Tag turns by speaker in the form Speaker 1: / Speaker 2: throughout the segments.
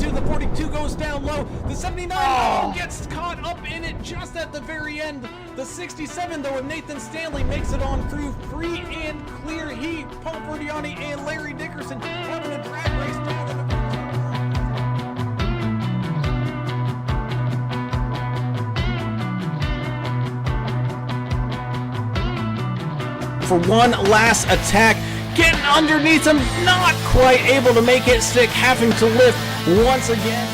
Speaker 1: 42. The 42 goes down low. The 79 gets caught up in it just at the very end. The 67, though, of Nathan Stanley makes it on through free and clear. He, Paul Bertiani, and Larry Dickerson having a drag race down in the for one last attack, getting underneath him, not quite able to make it stick, having to lift once again.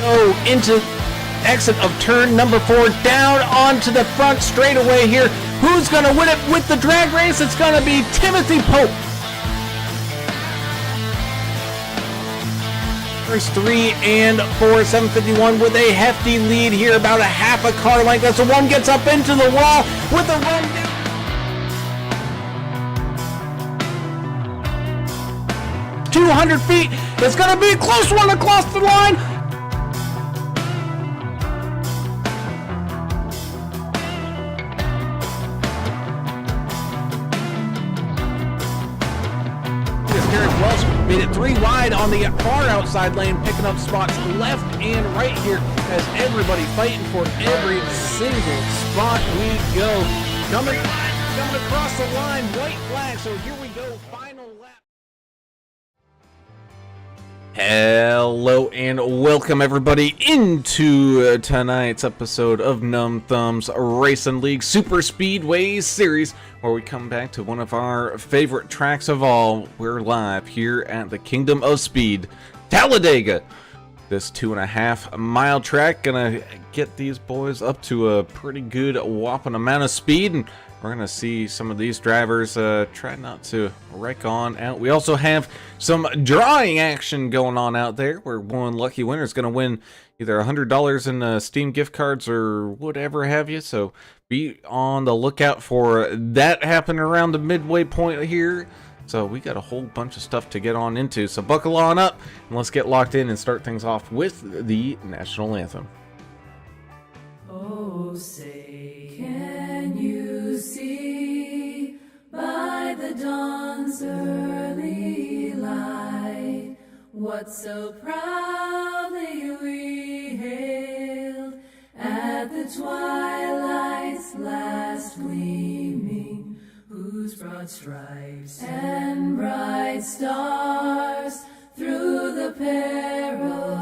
Speaker 1: Oh, into exit of turn number 4, down onto the front straightaway here. Who's going to win it with the drag race? It's going to be Timothy Pope. First 3 and 4, 751 with a hefty lead here, about a half a car length as the one gets up into the wall with a run down. 200 feet. It's going to be a close one across the line. Derek Welsh made it 3 wide on the far outside lane, picking up spots left and right here as everybody fighting for every single spot we go. Coming across the line, white flag. So here we go, final lap. Hello and welcome everybody into tonight's episode of Numb Thumbs Racing League Super Speedway Series, where we come back to one of our favorite tracks of all. We're live here at the Kingdom of Speed, Talladega. This 2.5 mile track gonna get these boys up to a pretty good whopping amount of speed, and we're gonna see some of these drivers try not to wreck on out. We also have some drawing action going on out there, where one lucky winner is gonna win either $100 in Steam gift cards or whatever have you. So be on the lookout for that happening around the midway point here. So we got a whole bunch of stuff to get on into. So buckle on up and let's get locked in and start things off with the national anthem.
Speaker 2: Oh, say, can you see by the dawn's early light what so proudly we hailed at the twilight's last gleaming, whose broad stripes and bright stars through the perilous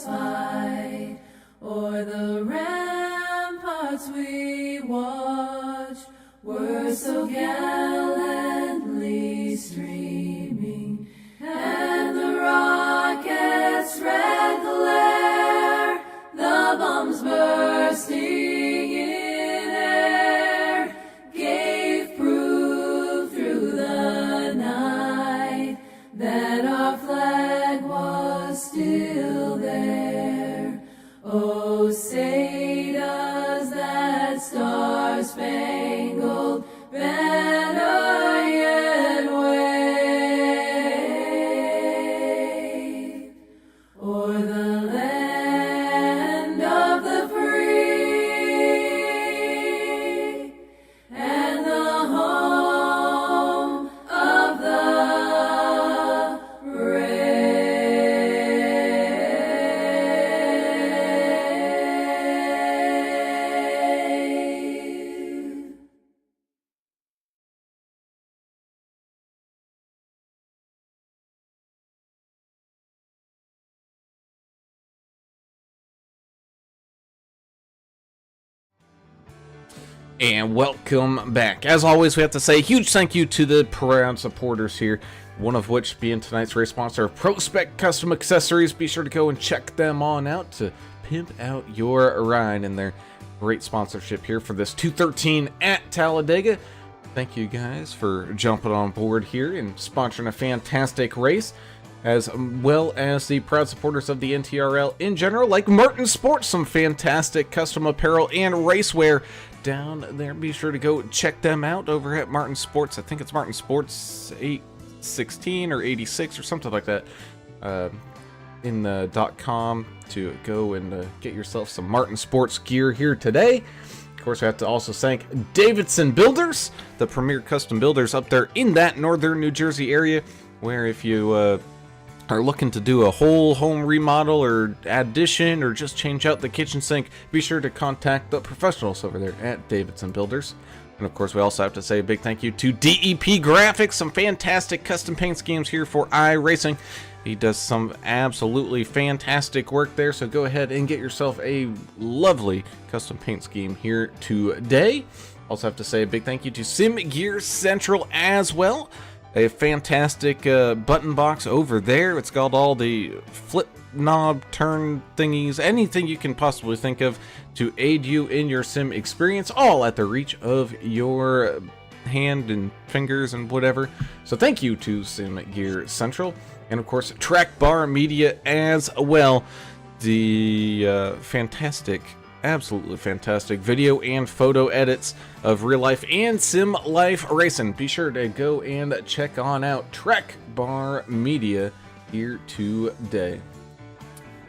Speaker 2: fight o'er the ramparts we watched were so gallantly streaming, and the rockets' red glare, the bombs bursting in air, gave proof through the night that our flag was still there. Oh, say does that star-spangled banner yet wave o'er the land of the free and the home of the brave?
Speaker 1: And welcome back. As always, we have to say a huge thank you to the proud supporters here, one of which being tonight's race sponsor, PROspec Custom Accessories. Be sure to go and check them on out to pimp out your ride and their great sponsorship here for this 213 at Talladega. Thank you guys for jumping on board here and sponsoring a fantastic race, as well as the proud supporters of the NTRL in general, like Martin Sports, some fantastic custom apparel and racewear down there. Be sure to go check them out over at Martin Sports. I think it's Martin Sports 816 or 86 or something like that in the .com to go and get yourself some Martin Sports gear here today. Of course, we have to also thank Davidson Builders, the premier custom builders up there in that northern New Jersey area, where if you are looking to do a whole home remodel or addition or just change out the kitchen sink, be sure to contact the professionals over there at Davidson Builders. And of course, we also have to say a big thank you to DEP Graphics, some fantastic custom paint schemes here for iRacing. He does some absolutely fantastic work there, so go ahead and get yourself a lovely custom paint scheme here today. Also have to say a big thank you to Sim Gear Central as well. A fantastic button box over there. It's got all the flip knob turn thingies, anything you can possibly think of to aid you in your sim experience, all at the reach of your hand and fingers and whatever. So thank you to Sim Gear Central, and of course Track Bar Media as well. The fantastic, absolutely fantastic video and photo edits of real life and sim life racing. Be sure to go and check on out Track Bar Media here today.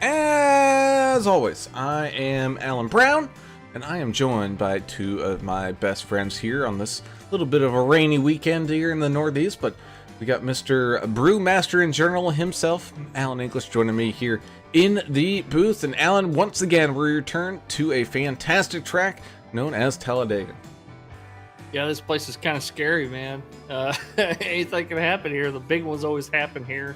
Speaker 1: As always, I am Alan Brown, and I am joined by two of my best friends here on this little bit of a rainy weekend here in the Northeast, but we got Mr. Brewmaster and Journal himself, Alan English, joining me here in the booth. And Alan, once again, we return to a fantastic track known as Talladega.
Speaker 3: Yeah, this place is kind of scary, man. Anything can happen here. The big ones always happen here.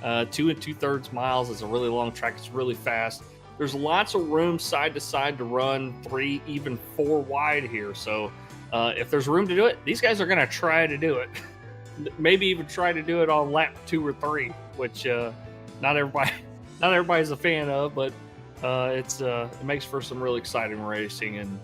Speaker 3: 2 2/3 miles is a really long track. It's really fast. There's lots of room side to side to run 3, even 4 wide here. So if there's room to do it, these guys are going to try to do it. Maybe even try to do it on lap 2 or 3, which not everybody's a fan of, but it makes for some really exciting racing. And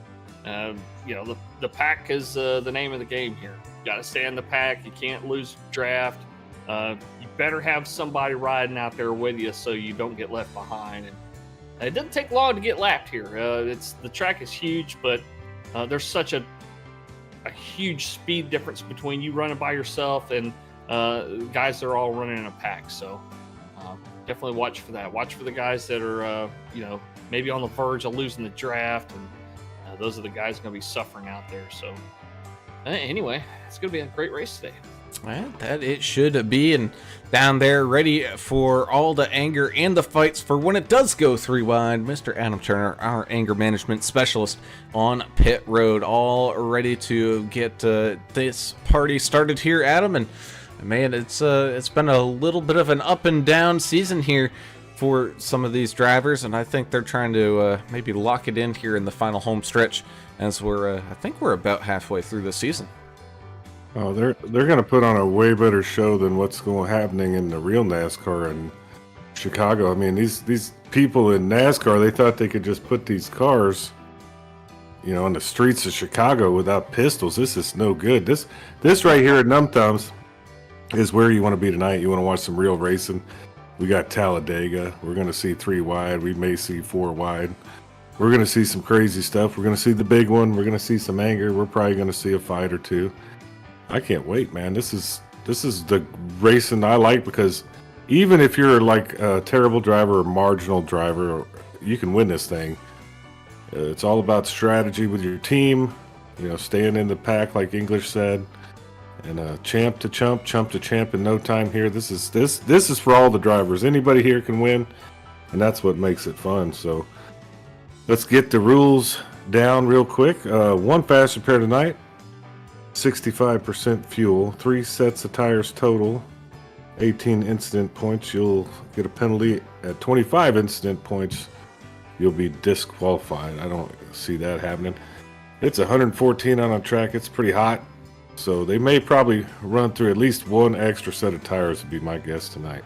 Speaker 3: the pack is the name of the game here. You got to stay in the pack. You can't lose draft. You better have somebody riding out there with you so you don't get left behind. And it doesn't take long to get lapped here. The track is huge, but there's such a huge speed difference between you running by yourself and guys that are all running in a pack. So definitely watch for that. Watch for the guys that are maybe on the verge of losing the draft, and those are the guys going to be suffering out there. So anyway, it's going to be a great race today.
Speaker 1: Well, that it should be, and down there ready for all the anger and the fights for when it does go 3 wide, Mr. Adam Turner, our anger management specialist on pit road, all ready to get this party started here, Adam. And man, it's been a little bit of an up and down season here for some of these drivers, and I think they're trying to maybe lock it in here in the final home stretch, as I think we're about halfway through the season.
Speaker 4: Oh, they're going to put on a way better show than what's happening in the real NASCAR in Chicago. I mean, these people in NASCAR, they thought they could just put these cars, on the streets of Chicago without pistols. This is no good. This right here at Num Thumbs is where you want to be tonight. You want to watch some real racing. We got Talladega. We're going to see 3 wide. We may see 4 wide. We're going to see some crazy stuff. We're going to see the big one. We're going to see some anger. We're probably going to see a fight or 2. I can't wait, man. This is the racing I like, because even if you're like a terrible driver or marginal driver, you can win this thing. It's all about strategy with your team, staying in the pack like English said, and champ to champ in no time here. This is for all the drivers. Anybody here can win, and that's what makes it fun. So let's get the rules down real quick. 1 fast repair tonight. 65% fuel, 3 sets of tires total, 18 incident points. You'll get a penalty at 25 incident points. You'll be disqualified. I don't see that happening. It's 114 on a track. It's pretty hot, so they may probably run through at least 1 extra set of tires, would be my guess tonight.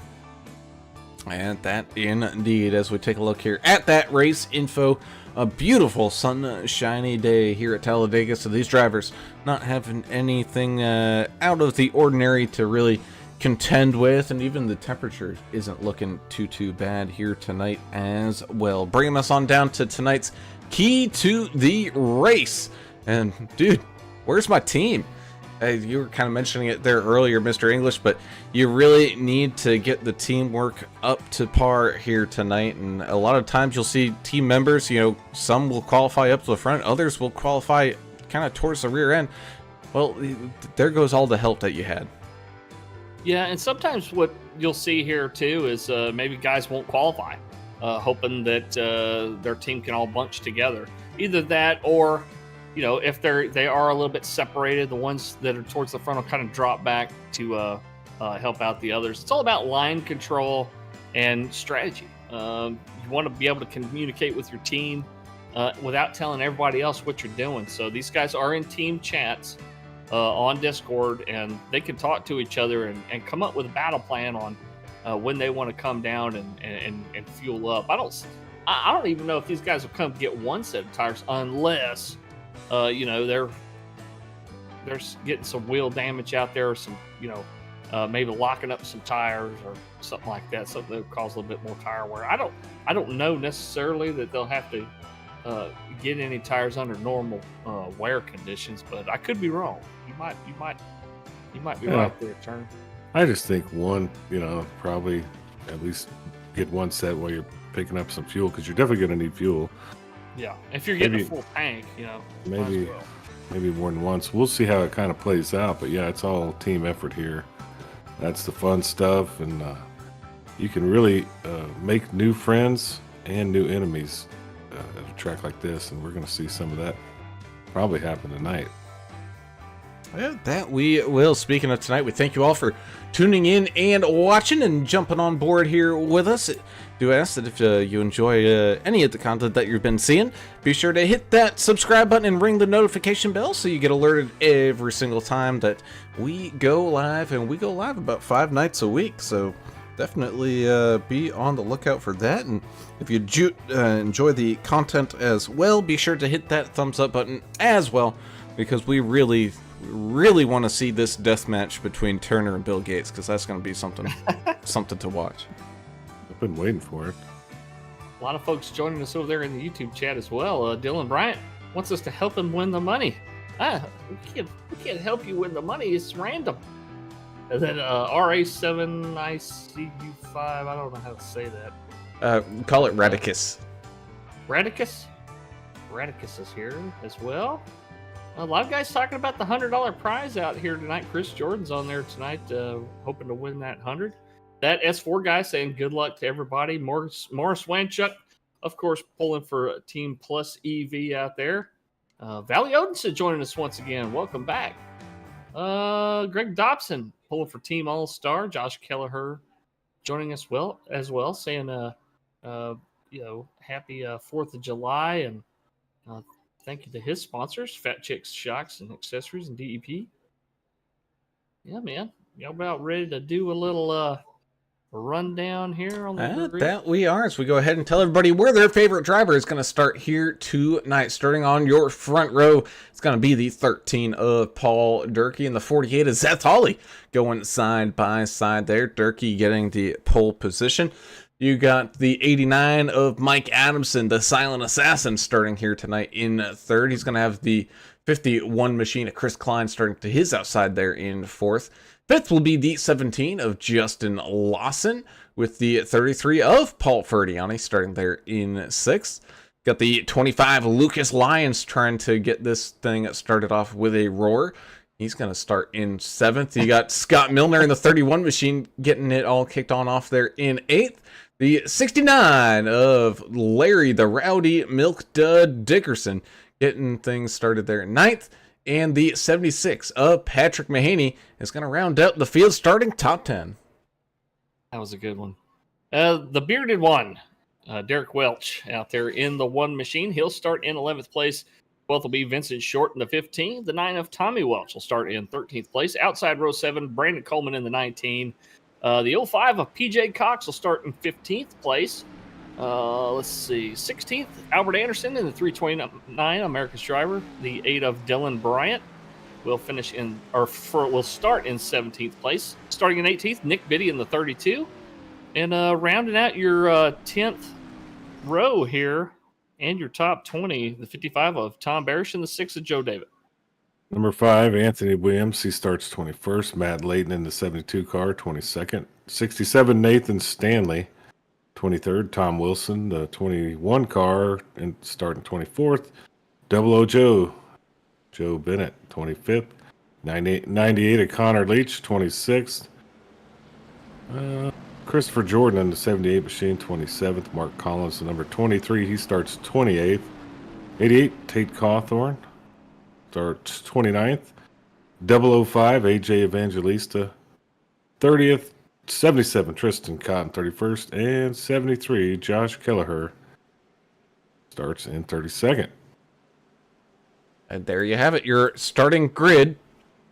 Speaker 1: And that indeed, as we take a look here at that race info, a beautiful sunshiny day here at Talladega. So these drivers not having anything out of the ordinary to really contend with, and even the temperature isn't looking too bad here tonight as well. Bringing us on down to tonight's key to the race. And dude, where's my team? You were kind of mentioning it there earlier, Mr. English, but you really need to get the teamwork up to par here tonight. And a lot of times you'll see team members, some will qualify up to the front, others will qualify kind of towards the rear end. Well, there goes all the help that you had.
Speaker 3: Yeah, and sometimes what you'll see here too is maybe guys won't qualify, hoping that their team can all bunch together. Either that, or if they are a little bit separated, the ones that are towards the front will kind of drop back to help out the others. It's all about line control and strategy. You want to be able to communicate with your team without telling everybody else what you're doing. So these guys are in team chats on Discord, and they can talk to each other and come up with a battle plan on when they want to come down and fuel up. I don't even know if these guys will come get one set of tires unless they're getting some wheel damage out there, or some maybe locking up some tires or something like that, something that would cause a little bit more tire wear. I don't know necessarily that they'll have to get any tires under normal wear conditions, but I could be wrong. You might be right there, Turner.
Speaker 4: I just think one, probably at least get one set while you're picking up some fuel, because you're definitely going to need fuel.
Speaker 3: Yeah, if you're getting a full tank,
Speaker 4: maybe more than once. We'll see how it kind of plays out, but yeah, it's all team effort here. That's the fun stuff, and you can really make new friends and new enemies at a track like this, and we're going to see some of that probably happen tonight.
Speaker 1: Yeah, that we will. Speaking of tonight, we thank you all for tuning in and watching and jumping on board here with us. Do ask that if you enjoy any of the content that you've been seeing, be sure to hit that subscribe button and ring the notification bell so you get alerted every single time that we go live. And we go live about 5 nights a week, so definitely be on the lookout for that. And if you enjoy the content as well, be sure to hit that thumbs up button as well, because we really want to see this death match between Turner and Bill Gates, because that's going to be something to watch.
Speaker 4: I've been waiting for it.
Speaker 3: A lot of folks joining us over there in the YouTube chat as well. Dylan Bryant wants us to help him win the money. We can't help you win the money. It's random. And then RA7ICU5, I don't know how to say that.
Speaker 1: Call it Radicus.
Speaker 3: Radicus? Radicus is here as well. A lot of guys talking about the $100 prize out here tonight. Chris Jordan's on there tonight, hoping to win that 100. That S4 guy saying good luck to everybody. Morris Wanchuk, of course, pulling for Team Plus EV out there. Valley Odinson joining us once again. Welcome back. Greg Dobson pulling for Team All Star. Josh Kelleher joining us as well, saying happy 4th of July, and thank you to his sponsors, Fat Chicks Shocks and Accessories and DEP. Yeah, man. Y'all about ready to do a little rundown here on the grid?
Speaker 1: That we are. So we go ahead and tell everybody where their favorite driver is going to start here tonight. Starting on your front row, it's going to be the 13 of Paul Durkee and the 48 of Seth Hawley going side by side there. Durkee getting the pole position. You got the 89 of Mike Adamson, the silent assassin, starting here tonight in third. He's going to have the 51 machine of Chris Klein starting to his outside there in fourth. Fifth will be the 17 of Justin Lawson with the 33 of Paul Ferdiani starting there in sixth. Got the 25 Lucas Lyons trying to get this thing started off with a roar. He's going to start in seventh. You got Scott Milner in the 31 machine getting it all kicked on off there in eighth. The 69 of Larry the Rowdy Milk Dud Dickerson getting things started there in ninth. And the 76 of Patrick Mahaney is going to round out the field starting top 10.
Speaker 3: That was a good one. The bearded one, Derek Welch out there in the one machine. He'll start in 11th place. 12th will be Vincent Short in the 15. The 9 of Tommy Welch will start in 13th place. Outside row 7, Brandon Coleman in the 19. The 05 of PJ Cox will start in 15th place. Let's see, 16th, Albert Anderson in the 329, America's Driver. The 8 of Dylan Bryant will start in 17th place. Starting in 18th, Nick Biddy in the 32. And rounding out your 10th row here and your top 20, the 55 of Tom Barish and the 6 of Joe David.
Speaker 4: Number 5, Anthony Williams. He starts 21st. Matt Layton in the 72 car, 22nd. 67, Nathan Stanley. 23rd, Tom Wilson, the 21 car, and starting 24th. 00 Joe Bennett, 25th. 98 of Connor Leach, 26th. Christopher Jordan in the 78 machine, 27th. Mark Collins, the number 23. He starts 28th. 88, Tate Cawthorn starts 29th. 005, AJ Evangelista, 30th. 77, Tristan Cotton, 31st. And 73, Josh Kelleher starts in 32nd.
Speaker 1: And there you have it, your starting grid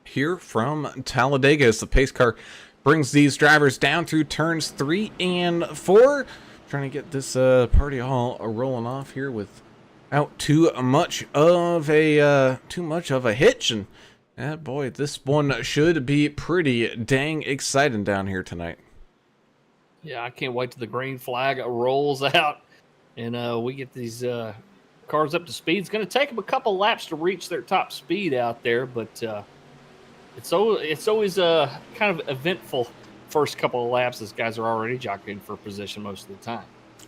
Speaker 1: here from Talladega as the pace car brings these drivers down through turns 3 and 4. Trying to get this party all rolling off here without too much of a hitch. And boy, this one should be pretty dang exciting down here tonight.
Speaker 3: Yeah, I can't wait till the green flag rolls out and we get these cars up to speed. It's going to take them a couple laps to reach their top speed out there, but it's always a kind of eventful first couple of laps. These guys are already jockeying for position most of the time.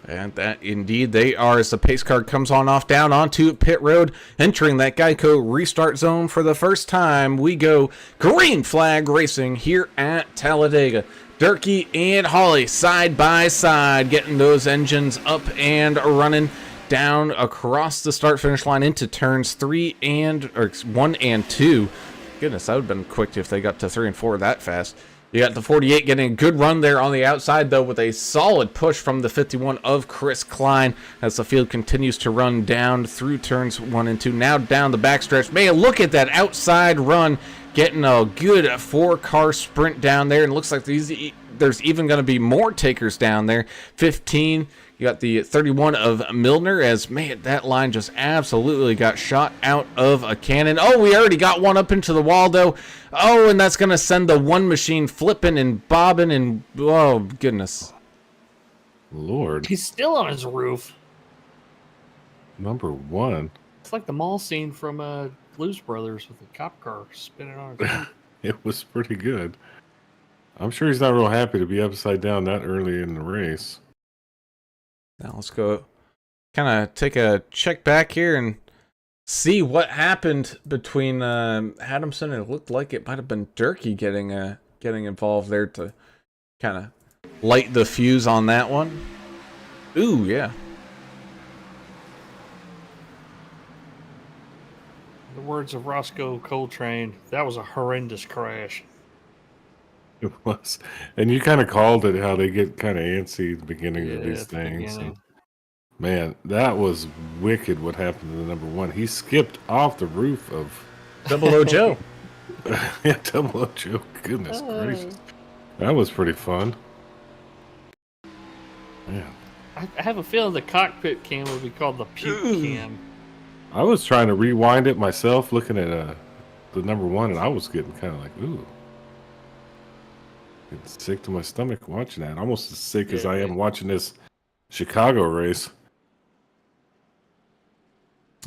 Speaker 1: And that indeed they are, as the pace car comes on off down onto pit road, entering that Geico restart zone for the first time. We go green flag racing here at Talladega. Durkee and Hawley side by side, getting those engines up and running down across the start finish line into turns 1 and 2. Goodness, that would have been quick if they got to 3 and 4 that fast. You got the 48 getting a good run there on the outside, though, with a solid push from the 51 of Chris Klein as the field continues to run down through turns 1 and 2. Now down the backstretch. Man, look at that outside run, getting a good 4-car sprint down there. And it looks like there's even going to be more takers down there. 15. You got the 31 of Milner as, man, that line just absolutely got shot out of a cannon. Oh, we already got one up into the wall, though. Oh, and that's going to send the one machine flipping and bobbing and, oh, goodness.
Speaker 4: Lord.
Speaker 3: He's still on his roof.
Speaker 4: Number 1.
Speaker 3: It's like the mall scene from Blues Brothers with the cop car spinning on his roof.
Speaker 4: It was pretty good. I'm sure he's not real happy to be upside down that early in the race.
Speaker 1: Now let's go kind of take a check back here and see what happened between Adamson and it looked like it might have been Durkee getting involved there to kind of light the fuse on that one. Ooh, yeah.
Speaker 3: In the words of Roscoe Coltrane, that was a horrendous crash.
Speaker 4: It was. And you kind of called it how they get kind of antsy at the beginning of these
Speaker 3: at the
Speaker 4: things.
Speaker 3: beginning.
Speaker 4: Man, that was wicked what happened to the number 1. He skipped off the roof of...
Speaker 1: Double O Joe.
Speaker 4: Yeah, Double O Joe. Goodness gracious. That was pretty fun. Man.
Speaker 3: I have a feeling the cockpit cam would be called the puke cam.
Speaker 4: I was trying to rewind it myself, looking at the number 1, and I was getting kind of like, ooh. Getting sick to my stomach watching that. Almost as sick as I am watching this Chicago race.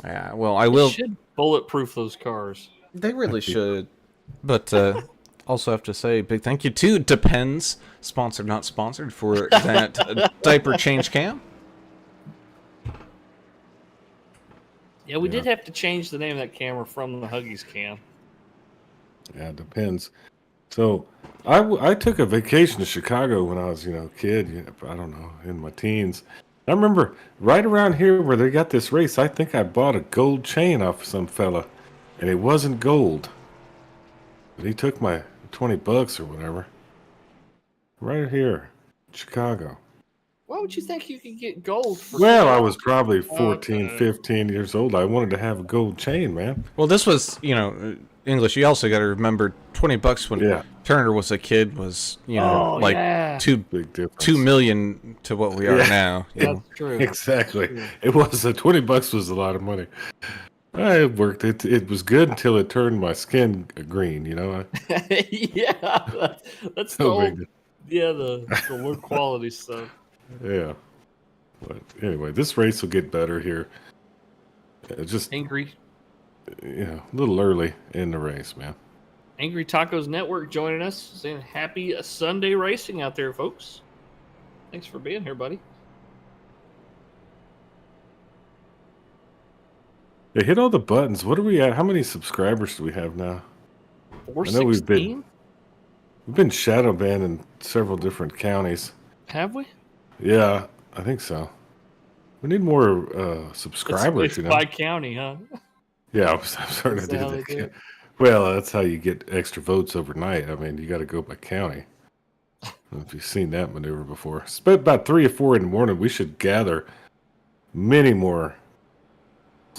Speaker 1: Yeah, well, I will.
Speaker 3: They should bulletproof those cars.
Speaker 1: They really should. But also have to say big thank you to Depends, sponsored not sponsored, for that diaper change cam.
Speaker 3: Yeah, we did have to change the name of that camera from the Huggies cam.
Speaker 4: Yeah, it depends. So I took a vacation to Chicago when I was, a kid, I don't know, in my teens. I remember right around here where they got this race, I think I bought a gold chain off some fella, and it wasn't gold. But he took my $20 or whatever. Right here, Chicago.
Speaker 3: Why would you think you could get gold for
Speaker 4: Well, I was probably 14, 15 years old. I wanted to have a gold chain, man.
Speaker 1: Well, this was, English. You also got to remember $20 when Turner was a kid was,
Speaker 4: Big difference.
Speaker 1: 2 million to what we are now.
Speaker 3: That's true.
Speaker 4: Exactly. It was $20 was a lot of money. It worked. It was good until it turned my skin green.
Speaker 3: Yeah, that's the
Speaker 4: So
Speaker 3: old,
Speaker 4: big.
Speaker 3: the low quality stuff.
Speaker 4: Yeah. But anyway, this race will get better here. Just
Speaker 3: Angry
Speaker 4: a little early in the race, man.
Speaker 3: Angry Tacos Network joining us, saying happy Sunday racing out there, folks. Thanks for being here, buddy.
Speaker 4: They hit all the buttons. What are we at? How many subscribers do we have now?
Speaker 3: 416?
Speaker 4: We've been shadow banned in several different counties.
Speaker 3: Have we?
Speaker 4: Yeah, I think so. We need more subscribers,
Speaker 3: It's by county, huh?
Speaker 4: Yeah, I'm starting
Speaker 3: Is
Speaker 4: to
Speaker 3: that how
Speaker 4: do
Speaker 3: they do
Speaker 4: that.
Speaker 3: it?
Speaker 4: Well, that's how you get extra votes overnight. I mean, you got to go by county. I don't know if you've seen that maneuver before. It's about 3 or 4 in the morning. We should gather many more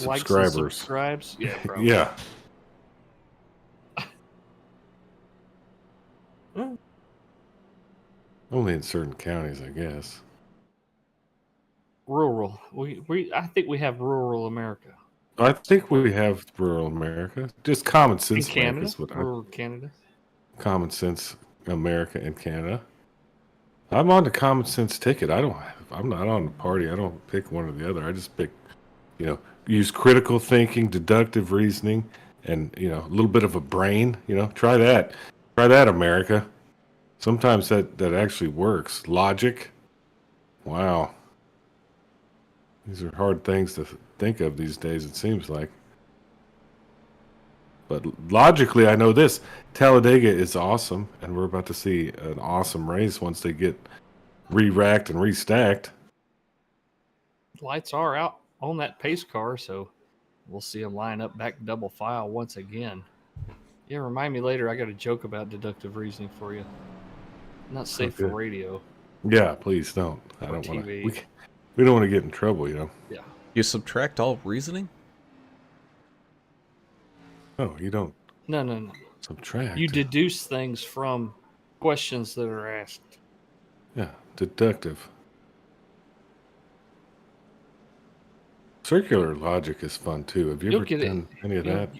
Speaker 3: Likes and
Speaker 4: subscribers.
Speaker 3: subscribes? Yeah, probably.
Speaker 4: Yeah. Only in certain counties, I guess.
Speaker 3: Rural. I think we have rural America.
Speaker 4: I think we have rural America. Just common
Speaker 3: In
Speaker 4: sense
Speaker 3: Canada?
Speaker 4: America is what
Speaker 3: Rural Canada?
Speaker 4: common sense America and Canada. I'm on the common sense ticket. I'm not on the party. I don't pick one or the other. I just pick, use critical thinking, deductive reasoning, and, a little bit of a brain. Try that. Try that, America. Sometimes that actually works. Logic. Wow. These are hard things to think of these days, it seems like. But logically, I know this. Talladega is awesome, and we're about to see an awesome race once they get re-racked and restacked.
Speaker 3: Lights are out on that pace car, so we'll see them line up back double file once again. Yeah, remind me later. I got a joke about deductive reasoning for you. Not safe for
Speaker 4: Okay.
Speaker 3: radio.
Speaker 4: Yeah, please don't. I
Speaker 3: Or
Speaker 4: don't want
Speaker 3: TV.
Speaker 4: to. We don't want to get in trouble,
Speaker 3: Yeah.
Speaker 1: You subtract all reasoning?
Speaker 4: No, you don't
Speaker 3: No.
Speaker 4: subtract.
Speaker 3: You deduce things from questions that are asked.
Speaker 4: Yeah, deductive. Circular logic is fun too. Have you
Speaker 3: You'll
Speaker 4: ever
Speaker 3: get it.
Speaker 4: done any of
Speaker 3: You know,
Speaker 4: that?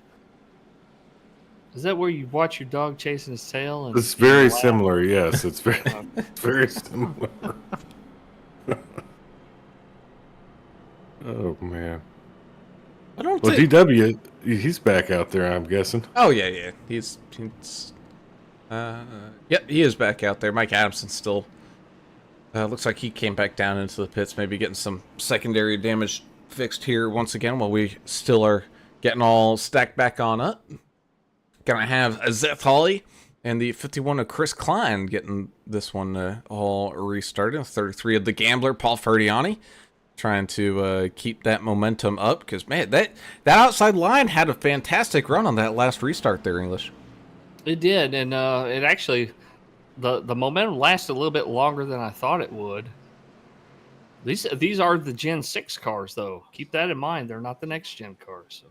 Speaker 3: Is that where you watch your dog chasing his tail? And
Speaker 4: It's very
Speaker 3: laugh?
Speaker 4: similar. Yes, it's very similar. Oh man.
Speaker 1: I don't
Speaker 4: Well,
Speaker 1: think.
Speaker 4: DW, he's back out there. I'm guessing.
Speaker 1: Oh yeah. He's yep, he is back out there. Mike Adamson still looks like he came back down into the pits, maybe getting some secondary damage fixed here once again while we still are getting all stacked back on up. Gonna have Zeth Hawley and the 51 of Chris Klein getting this one all restarted. 33 of the Gambler, Paul Ferdiani, trying to keep that momentum up because, man, that outside line had a fantastic run on that last restart there, English.
Speaker 3: It did, and it actually the momentum lasted a little bit longer than I thought it would. These are the Gen 6 cars, though. Keep that in mind. They're not the next gen cars, so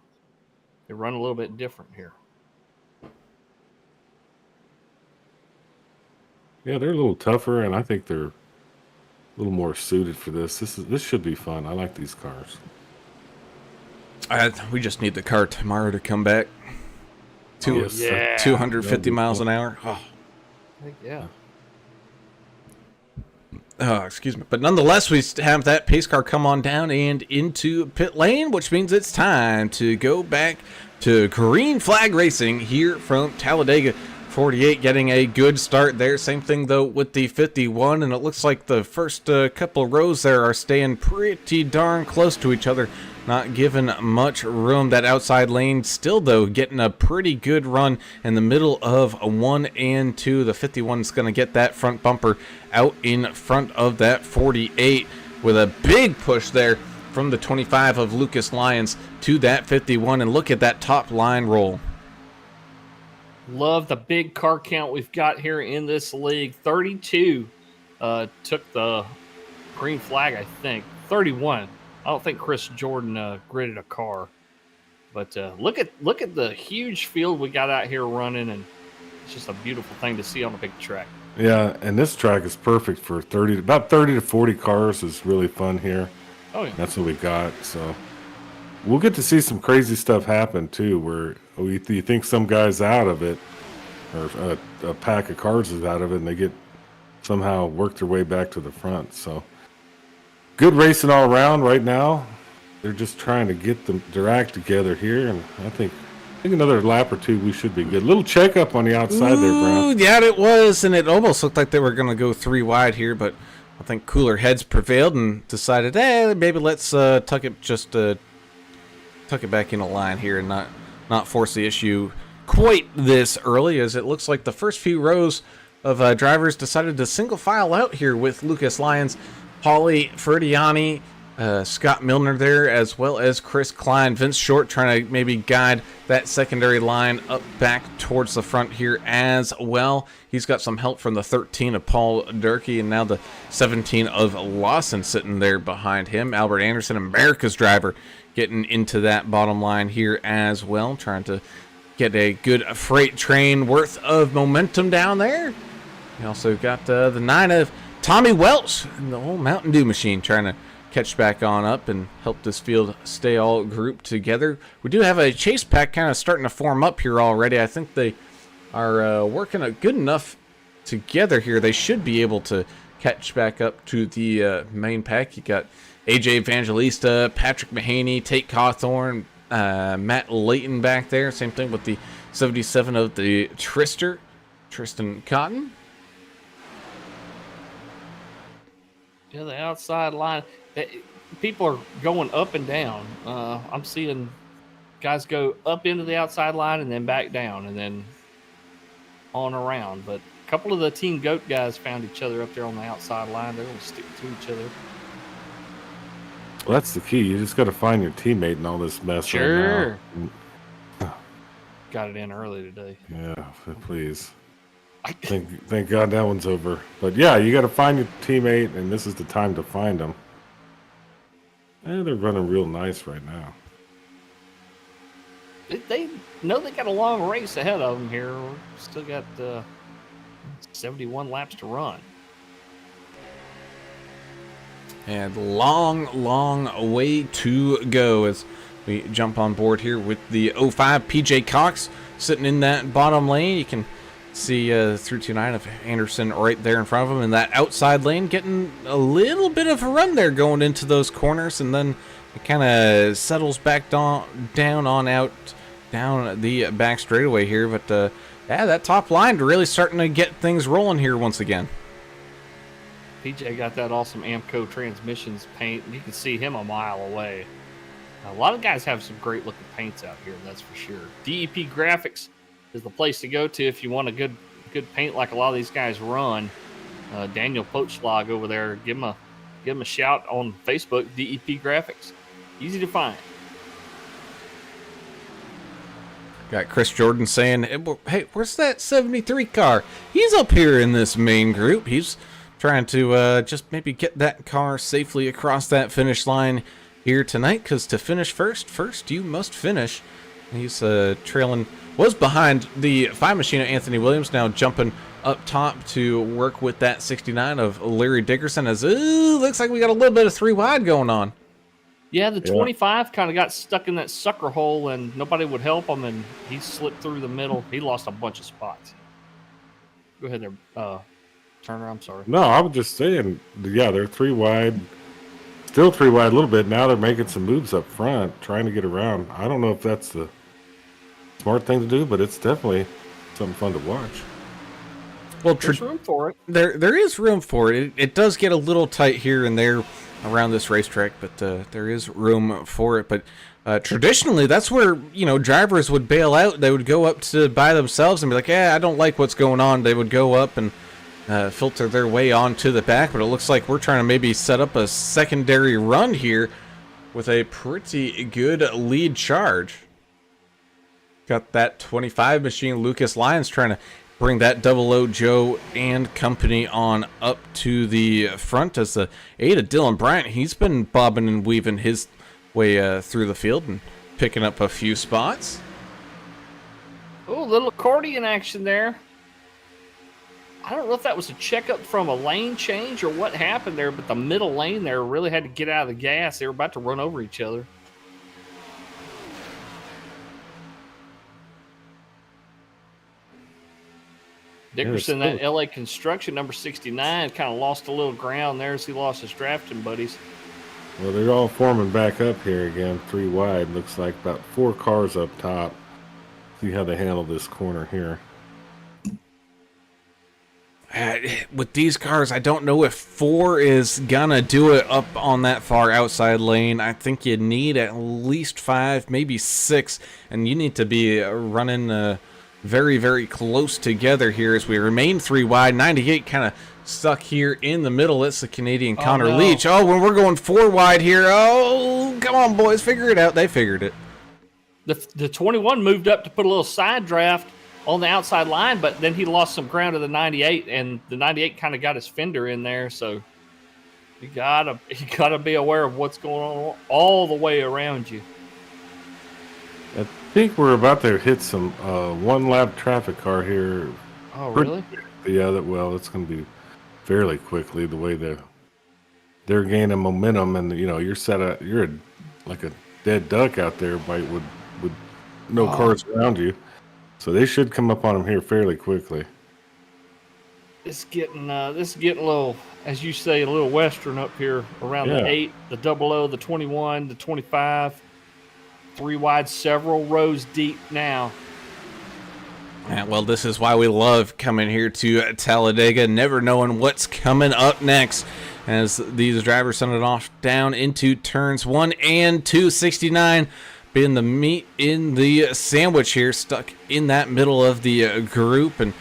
Speaker 3: they run a little bit different here.
Speaker 4: Yeah, they're a little tougher, and I think they're a little more suited for this. This should be fun. I like these cars.
Speaker 1: We just need the car tomorrow to come back.
Speaker 3: Yeah.
Speaker 1: 250 miles an hour. Oh.
Speaker 3: Heck yeah.
Speaker 1: Oh, excuse me. But nonetheless, we have that pace car come on down and into pit lane, which means it's time to go back to green flag racing here from Talladega. 48 getting a good start there. Same thing, though, with the 51, and it looks like the first couple rows there are staying pretty darn close to each other, not giving much room. That outside lane still, though, getting a pretty good run in the middle of 1 and 2. The 51 is going to get that front bumper out in front of that 48 with a big push there from the 25 of Lucas Lyons to that 51, and look at that top line roll.
Speaker 3: Love the big car count we've got here in this league. 32 took the green flag, I think. 31. I don't think Chris Jordan gridded a car. But look at the huge field we got out here running, and it's just a beautiful thing to see on a big track.
Speaker 4: Yeah, and this track is perfect for about 30 to 40 cars is really fun here.
Speaker 3: Oh, yeah.
Speaker 4: That's what we got. So we'll get to see some crazy stuff happen too, where you think some guy's out of it, or a pack of cars is out of it, and they get somehow work their way back to the front. So good racing all around right now. They're just trying to get their act together here, and I think another lap or two we should be good. Little checkup on the outside there, Brown.
Speaker 1: Yeah, it was, and it almost looked like they were going to go 3 wide here, but I think cooler heads prevailed and decided, maybe let's tuck it back in a line here and not force the issue quite this early, as it looks like the first few rows of drivers decided to single file out here with Lucas Lyons, Paulie Ferdiani, Scott Milner there, as well as Chris Klein. Vince Short trying to maybe guide that secondary line up back towards the front here as well. He's got some help from the 13 of Paul Durkee, and now the 17 of Lawson sitting there behind him. Albert Anderson, America's driver, getting into that bottom line here as well, trying to get a good freight train worth of momentum down there. We also got the 9 of Tommy Welch and the whole Mountain Dew machine trying to catch back on up and help this field stay all grouped together. We do have a chase pack kind of starting to form up here already. I think they are working good enough together here. They should be able to catch back up to the main pack. You got AJ Evangelista, Patrick Mahaney, Tate Cawthorn, Matt Layton back there. Same thing with the 77 of the Tristan Cotton.
Speaker 3: Yeah, the outside line. People are going up and down. I'm seeing guys go up into the outside line and then back down and then on around. But a couple of the Team GOAT guys found each other up there on the outside line. They're going to stick to each other.
Speaker 4: Well, that's the key. You just got to find your teammate in all this mess
Speaker 3: Sure.
Speaker 4: right now.
Speaker 3: Got it in early today.
Speaker 4: Yeah, please. Thank God that one's over. But yeah, you got to find your teammate, and this is the time to find them. And they're running real nice right now.
Speaker 3: They know they got a long race ahead of them here. Still got 71 laps to run.
Speaker 1: And long way to go as we jump on board here with the 05 PJ Cox sitting in that bottom lane. You can see through 2-9 of Anderson right there in front of him in that outside lane, getting a little bit of a run there going into those corners, and then it kind of settles back down on out down the back straightaway here. But yeah, that top line really starting to get things rolling here once again.
Speaker 3: PJ got that awesome Amco Transmissions paint. You can see him a mile away. A lot of guys have some great looking paints out here, that's for sure. DEP Graphics is the place to go to if you want a good paint like a lot of these guys run. Daniel Pochlag over there, give him a shout on Facebook. DEP Graphics, easy to find.
Speaker 1: Got Chris Jordan saying, "Hey, where's that 73 car? He's up here in this main group. He's trying to just maybe get that car safely across that finish line here tonight, because to finish first you must finish." He's trailing, was behind the 5 machine of Anthony Williams, now jumping up top to work with that 69 of Larry Dickerson, as looks like we got a little bit of 3 wide going on.
Speaker 3: Yeah, the 25 kind of got stuck in that sucker hole and nobody would help him, and he slipped through the middle. He lost a bunch of spots. Go ahead there, Turner, I'm sorry.
Speaker 4: No, I was just saying, yeah, they're 3 wide. Still 3 wide a little bit. Now they're making some moves up front, trying to get around. I don't know if that's the smart thing to do, but it's definitely something fun to watch.
Speaker 1: Well,
Speaker 3: there's room for it.
Speaker 1: There is room for it. It does get a little tight here and there around this racetrack, but there is room for it. But traditionally, that's where drivers would bail out. They would go up to by themselves and be like, "Yeah, I don't like what's going on." They would go up and filter their way onto the back. But it looks like we're trying to maybe set up a secondary run here with a pretty good lead charge. Got that 25 machine, Lucas Lyons, trying to bring that 00 Joe and company on up to the front, as the 8 of Dylan Bryant, he's been bobbing and weaving his way through the field and picking up a few spots.
Speaker 3: Oh, a little accordion action there. I don't know if that was a checkup from a lane change or what happened there, but the middle lane there really had to get out of the gas. They were about to run over each other. Dickerson, that LA Construction, number 69, kind of lost a little ground there as he lost his drafting buddies.
Speaker 4: Well, they're all forming back up here again, 3 wide. Looks like about 4 cars up top. See how they handle this corner here.
Speaker 1: With these cars, I don't know if 4 is gonna do it up on that far outside lane. I think you need at least 5, maybe 6, and you need to be running very, very close together here as we remain 3 wide. 98 kind of stuck here in the middle. It's the Canadian Connor
Speaker 3: no.
Speaker 1: Leach. Oh, when we're going 4 wide here. Oh, come on, boys. Figure it out. They figured it.
Speaker 3: The 21 moved up to put a little side draft on the outside line, but then he lost some ground to the 98, and the 98 kind of got his fender in there. So you gotta be aware of what's going on all the way around you.
Speaker 4: I think we're about to hit some one-lap traffic car here.
Speaker 3: Oh, really?
Speaker 4: Yeah, it's going to be fairly quickly the way they're gaining momentum, and you're like a dead duck out there, with no cars around you, so they should come up on them here fairly quickly.
Speaker 3: It's getting a little, as you say, a little western up here around the 8, the 00, the 21, the 25. 3 wide, several rows deep now.
Speaker 1: Yeah, well, this is why we love coming here to Talladega, never knowing what's coming up next as these drivers send it off down into turns 1 and 2. 69 being the meat in the sandwich here, stuck in that middle of the group. And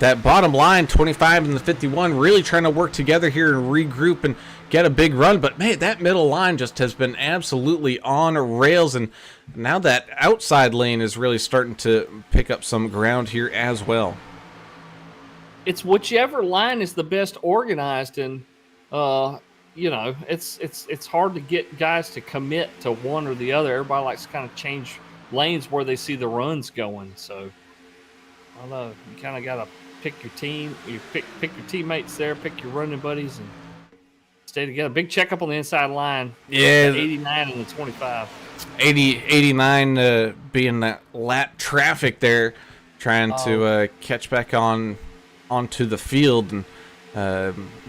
Speaker 1: that bottom line, 25 and the 51, really trying to work together here and regroup and get a big run. But, man, that middle line just has been absolutely on rails. And now that outside lane is really starting to pick up some ground here as well.
Speaker 3: It's whichever line is the best organized, and it's hard to get guys to commit to one or the other. Everybody likes to kind of change lanes where they see the runs going. So I don't know, you kind of got to pick your team. You pick your teammates there, pick your running buddies, and stay together. Big checkup on the inside line.
Speaker 1: Yeah,
Speaker 3: the 89 and the 25.
Speaker 1: 89 being that lap traffic there, trying to catch back onto the field, and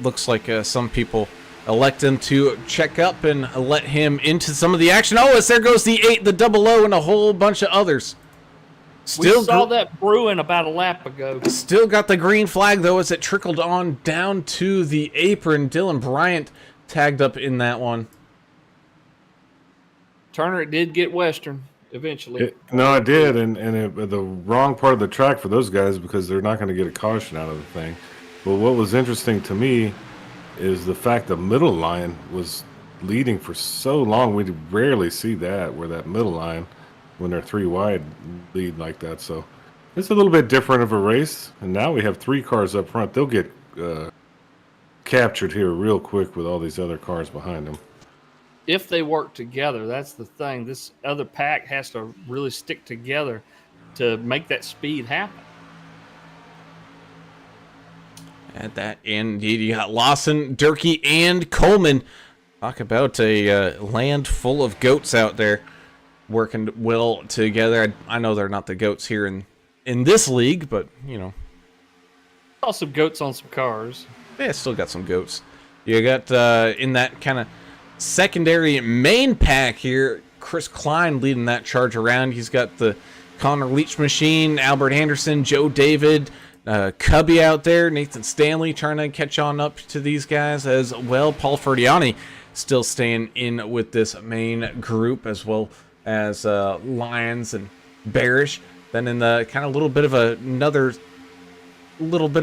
Speaker 1: looks like some people elect him to check up and let him into some of the action. Oh, as there goes the 8, the 00, and a whole bunch of others.
Speaker 3: We saw that brewing about a lap ago.
Speaker 1: Still got the green flag, though, as it trickled on down to the apron. Dylan Bryant tagged up in that one.
Speaker 3: Turner, it did get western eventually.
Speaker 4: No, it did, and the wrong part of the track for those guys, because they're not going to get a caution out of the thing. But what was interesting to me is the fact the middle line was leading for so long. We rarely see that, where that middle line, when they're 3 wide, lead like that. So it's a little bit different of a race, and now we have 3 cars up front. They'll get captured here real quick with all these other cars behind them.
Speaker 3: If they work together, that's the thing. This other pack has to really stick together to make that speed happen.
Speaker 1: At that end, you got Lawson, Durkee, and Coleman. Talk about a land full of goats out there working well together. I know they're not the goats here in this league, but,
Speaker 3: Saw some goats on some cars.
Speaker 1: Yeah, still got some goats. You got, in that kind of secondary main pack here, Chris Klein leading that charge around. He's got the Connor Leach machine, Albert Anderson, Joe David, Cubby out there, Nathan Stanley trying to catch on up to these guys as well. Paul Ferdiani still staying in with this main group, as well as Lyons and Barish. Then in the kind of little bit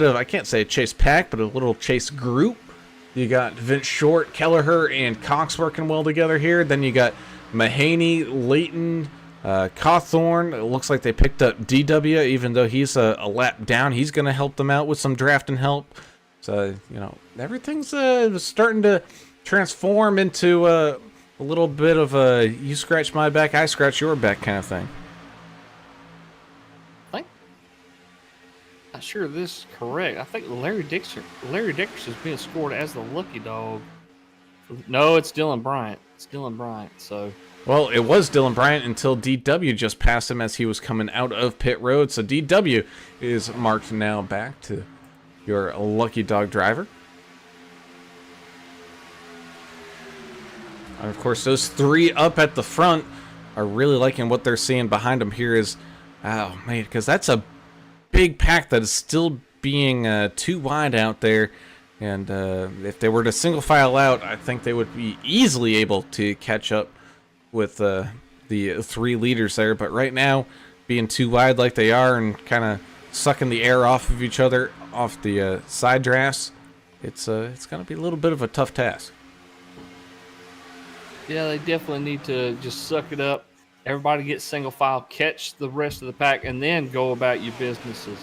Speaker 1: of I can't say a chase pack, but a little chase group, you got Vince Short, Kelleher, and Cox working well together here. Then you got Mahaney, Leighton, Cawthorn. It looks like they picked up DW, even though he's a lap down. He's going to help them out with some drafting help. So, everything's starting to transform into a little bit of a you scratch my back, I scratch your back kind of thing.
Speaker 3: Not sure this is correct. I think Larry Dixon is being scored as the lucky dog. No, it's Dylan Bryant. So,
Speaker 1: well, it was Dylan Bryant until DW just passed him as he was coming out of pit road. So DW is marked now back to your lucky dog driver. And of course, those 3 up at the front are really liking what they're seeing behind them here. Because that's a big pack that is still being 2 wide out there, and if they were to single file out, I think they would be easily able to catch up with the 3 leaders there. But right now, being too wide like they are and kind of sucking the air off of each other, off the side drafts, it's going to be a little bit of a tough task.
Speaker 3: Yeah, they definitely need to just suck it up. Everybody get single file, catch the rest of the pack, and then go about your businesses.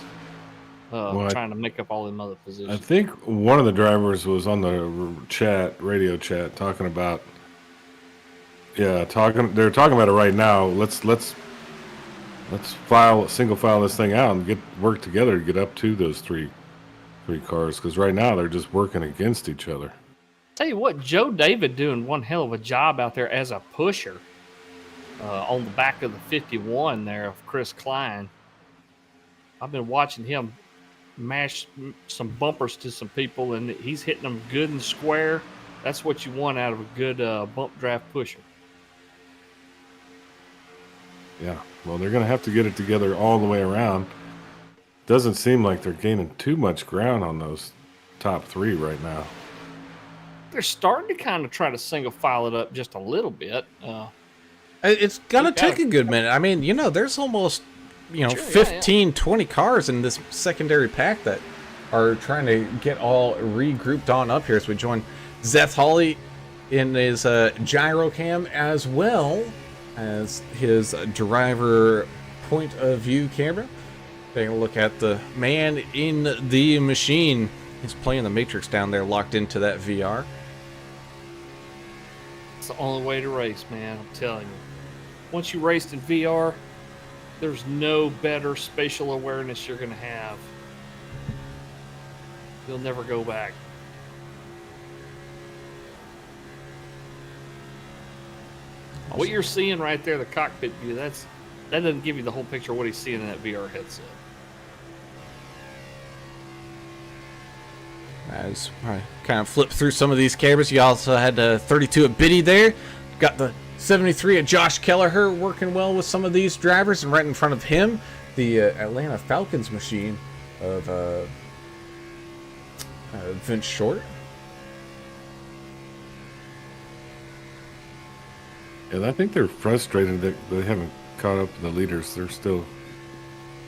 Speaker 3: Trying to make up all them other positions.
Speaker 4: I think one of the drivers was on the radio chat, talking about. Yeah, they're talking about it right now. Let's single file this thing out and work together to get up to those three cars, because right now they're just working against each other.
Speaker 3: Tell you what, Joe David doing one hell of a job out there as a pusher on the back of the 51 there of Chris Klein. I've been watching him mash some bumpers to some people, and he's hitting them good and square. That's what you want out of a good bump draft pusher.
Speaker 4: Yeah, well, they're going to have to get it together all the way around. Doesn't seem like they're gaining too much ground on those top three right now.
Speaker 3: They're starting to kind of try to single file it up just a little bit.
Speaker 1: It's going to take a good minute. I mean, there's almost 15, 20 cars in this secondary pack that are trying to get all regrouped on up here as we join Zeth Hawley in his gyro cam, as well as his driver point of view camera. Taking a look at the man in the machine. He's playing the Matrix down there, locked into that VR.
Speaker 3: It's the only way to race, man. I'm telling you. Once you raced in VR, there's no better spatial awareness you're going to have. You'll never go back. Awesome. What you're seeing right there, the cockpit view, that doesn't give you the whole picture of what he's seeing in that VR headset.
Speaker 1: As I kind of flip through some of these cameras, you also had the 32 at Biddy there. Got the 73 at Josh Kelleher working well with some of these drivers, and right in front of him, the Atlanta Falcons machine of Vince Short.
Speaker 4: Yeah, I think they're frustrated that they haven't caught up with the leaders. They're still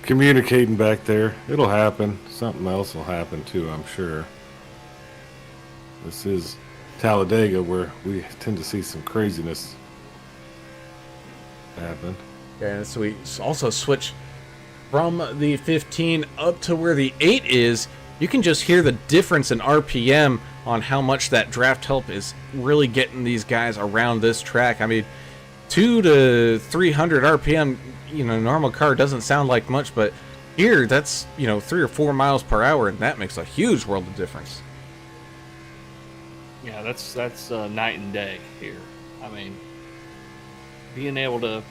Speaker 4: communicating back there. It'll happen. Something else will happen too, I'm sure. This is Talladega, where we tend to see some craziness happen.
Speaker 1: And so we also switch from the 15 up to where the 8 is. You can just hear the difference in RPM on how much that draft help is really getting these guys around this track. I mean, 200 to 300 RPM, normal car doesn't sound like much, but here that's 3 or 4 miles per hour, and that makes a huge world of difference.
Speaker 3: Yeah, that's night and day here. I mean, being able to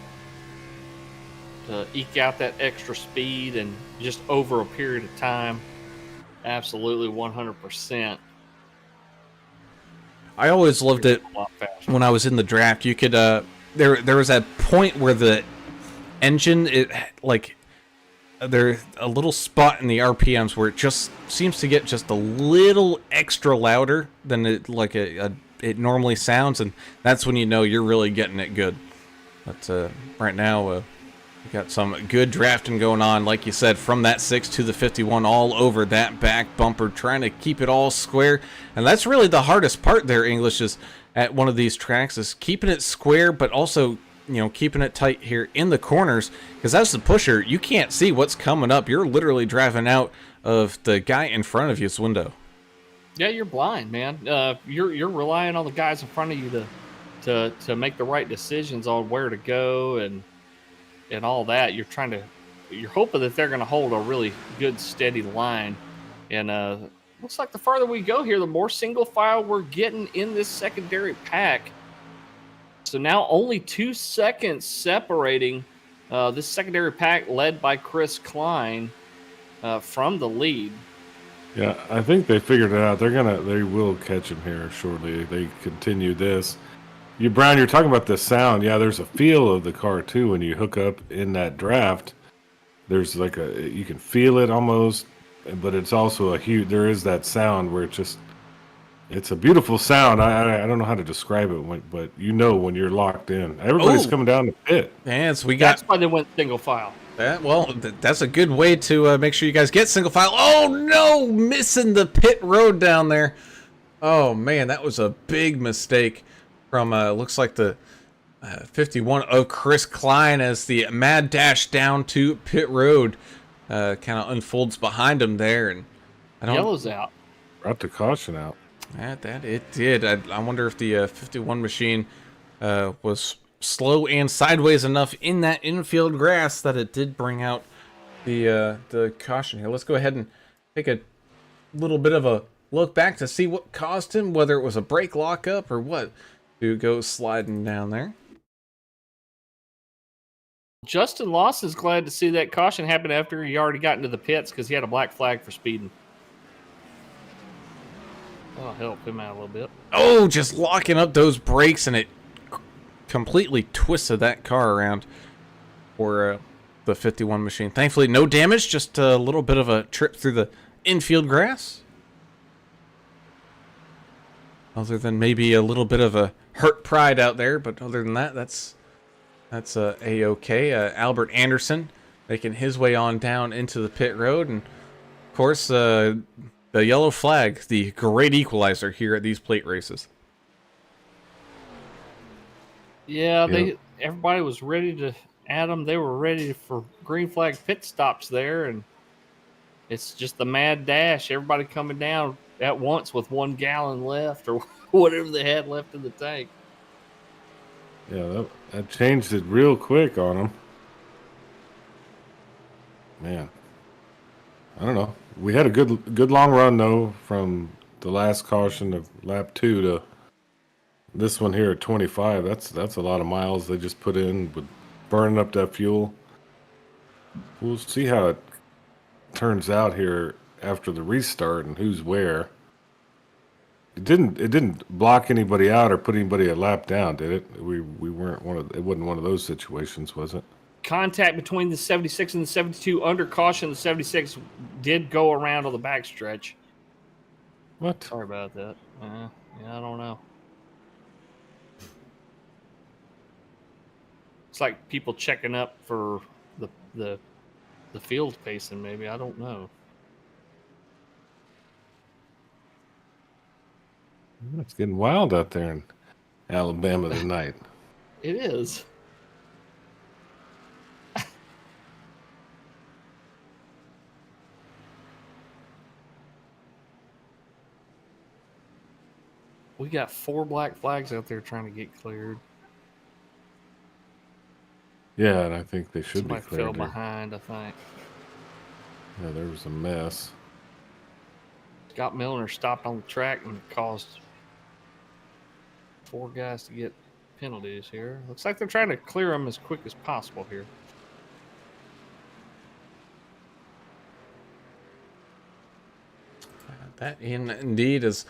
Speaker 3: eke out that extra speed and just over a period of time, absolutely 100%.
Speaker 1: I always loved it when I was in the draft. You could there was a point where the engine, there's a little spot in the RPMs where it just seems to get just a little extra louder than it normally sounds, and that's when you know you're really getting it good. But right now, we got some good drafting going on, like you said, from that 6 to the 51, all over that back bumper, trying to keep it all square. And that's really the hardest part there, English, is at one of these tracks, is keeping it square, but also keeping it tight here in the corners, because as the pusher, you can't see what's coming up. You're literally driving out of the guy in front of you's window.
Speaker 3: Yeah, you're blind, man. You're relying on the guys in front of you to make the right decisions on where to go and all that. You're hoping that they're going to hold a really good, steady line. And looks like the farther we go here, the more single file we're getting in this secondary pack. So now only 2 seconds separating this secondary pack led by Chris Klein from the lead.
Speaker 4: Yeah, I think they figured it out. They will catch him here shortly. They continue this. Brian, you're talking about the sound. Yeah, there's a feel of the car too when you hook up in that draft. There's you can feel it almost, but it's also there is that sound where it's a beautiful sound. I don't know how to describe it, but when you're locked in. Everybody's coming down the pit.
Speaker 1: And so
Speaker 3: that's why they went single file.
Speaker 1: That's a good way to make sure you guys get single file. Oh no, missing the pit road down there. Oh man, that was a big mistake from looks like the 51 of Chris Klein as the mad dash down to pit road kind of unfolds behind him there, and
Speaker 3: Yellow's out.
Speaker 4: Brought the caution out.
Speaker 1: That it did. I wonder if the 51 machine was slow and sideways enough in that infield grass that it did bring out the caution here. Let's go ahead and take a little bit of a look back to see what caused him, whether it was a brake lockup or what, to go sliding down there.
Speaker 3: Justin Lawson's glad to see that caution happen after he already got into the pits because he had a black flag for speeding. That'll help him out a little bit.
Speaker 1: Oh, just locking up those brakes, and it completely twisted that car around for the 51 machine. Thankfully, no damage, just a little bit of a trip through the infield grass. Other than maybe a little bit of a hurt pride out there, but other than that, that's A-okay. Albert Anderson making his way on down into the pit road, and of course, the yellow flag, the great equalizer here at these plate races.
Speaker 3: Yeah, everybody was ready to add them. They were ready for green flag pit stops there, and it's just the mad dash. Everybody coming down at once with 1 gallon left or whatever they had left in the tank.
Speaker 4: Yeah, that changed it real quick on them. Man, I don't know. We had a good long run though from the last caution of lap 2 to this one here at 25. That's a lot of miles they just put in with burning up that fuel. We'll see how it turns out here after the restart and who's where. It didn't block anybody out or put anybody a lap down, did it? We weren't it wasn't one of those situations, was it?
Speaker 3: Contact between the 76 and the 72 under caution. The 76 did go around on the backstretch.
Speaker 4: What?
Speaker 3: Sorry about that. Yeah, I don't know. It's like people checking up for the field pacing. Maybe, I don't know.
Speaker 4: It's getting wild out there in Alabama tonight.
Speaker 3: It is. We got 4 black flags out there trying to get cleared.
Speaker 4: Yeah, and I think they should
Speaker 3: Somebody
Speaker 4: be cleared.
Speaker 3: fell behind, I think.
Speaker 4: Yeah, there was a mess.
Speaker 3: Scott Milner stopped on the track and caused 4 guys to get penalties here. Looks like they're trying to clear them as quick as possible here.
Speaker 1: That indeed is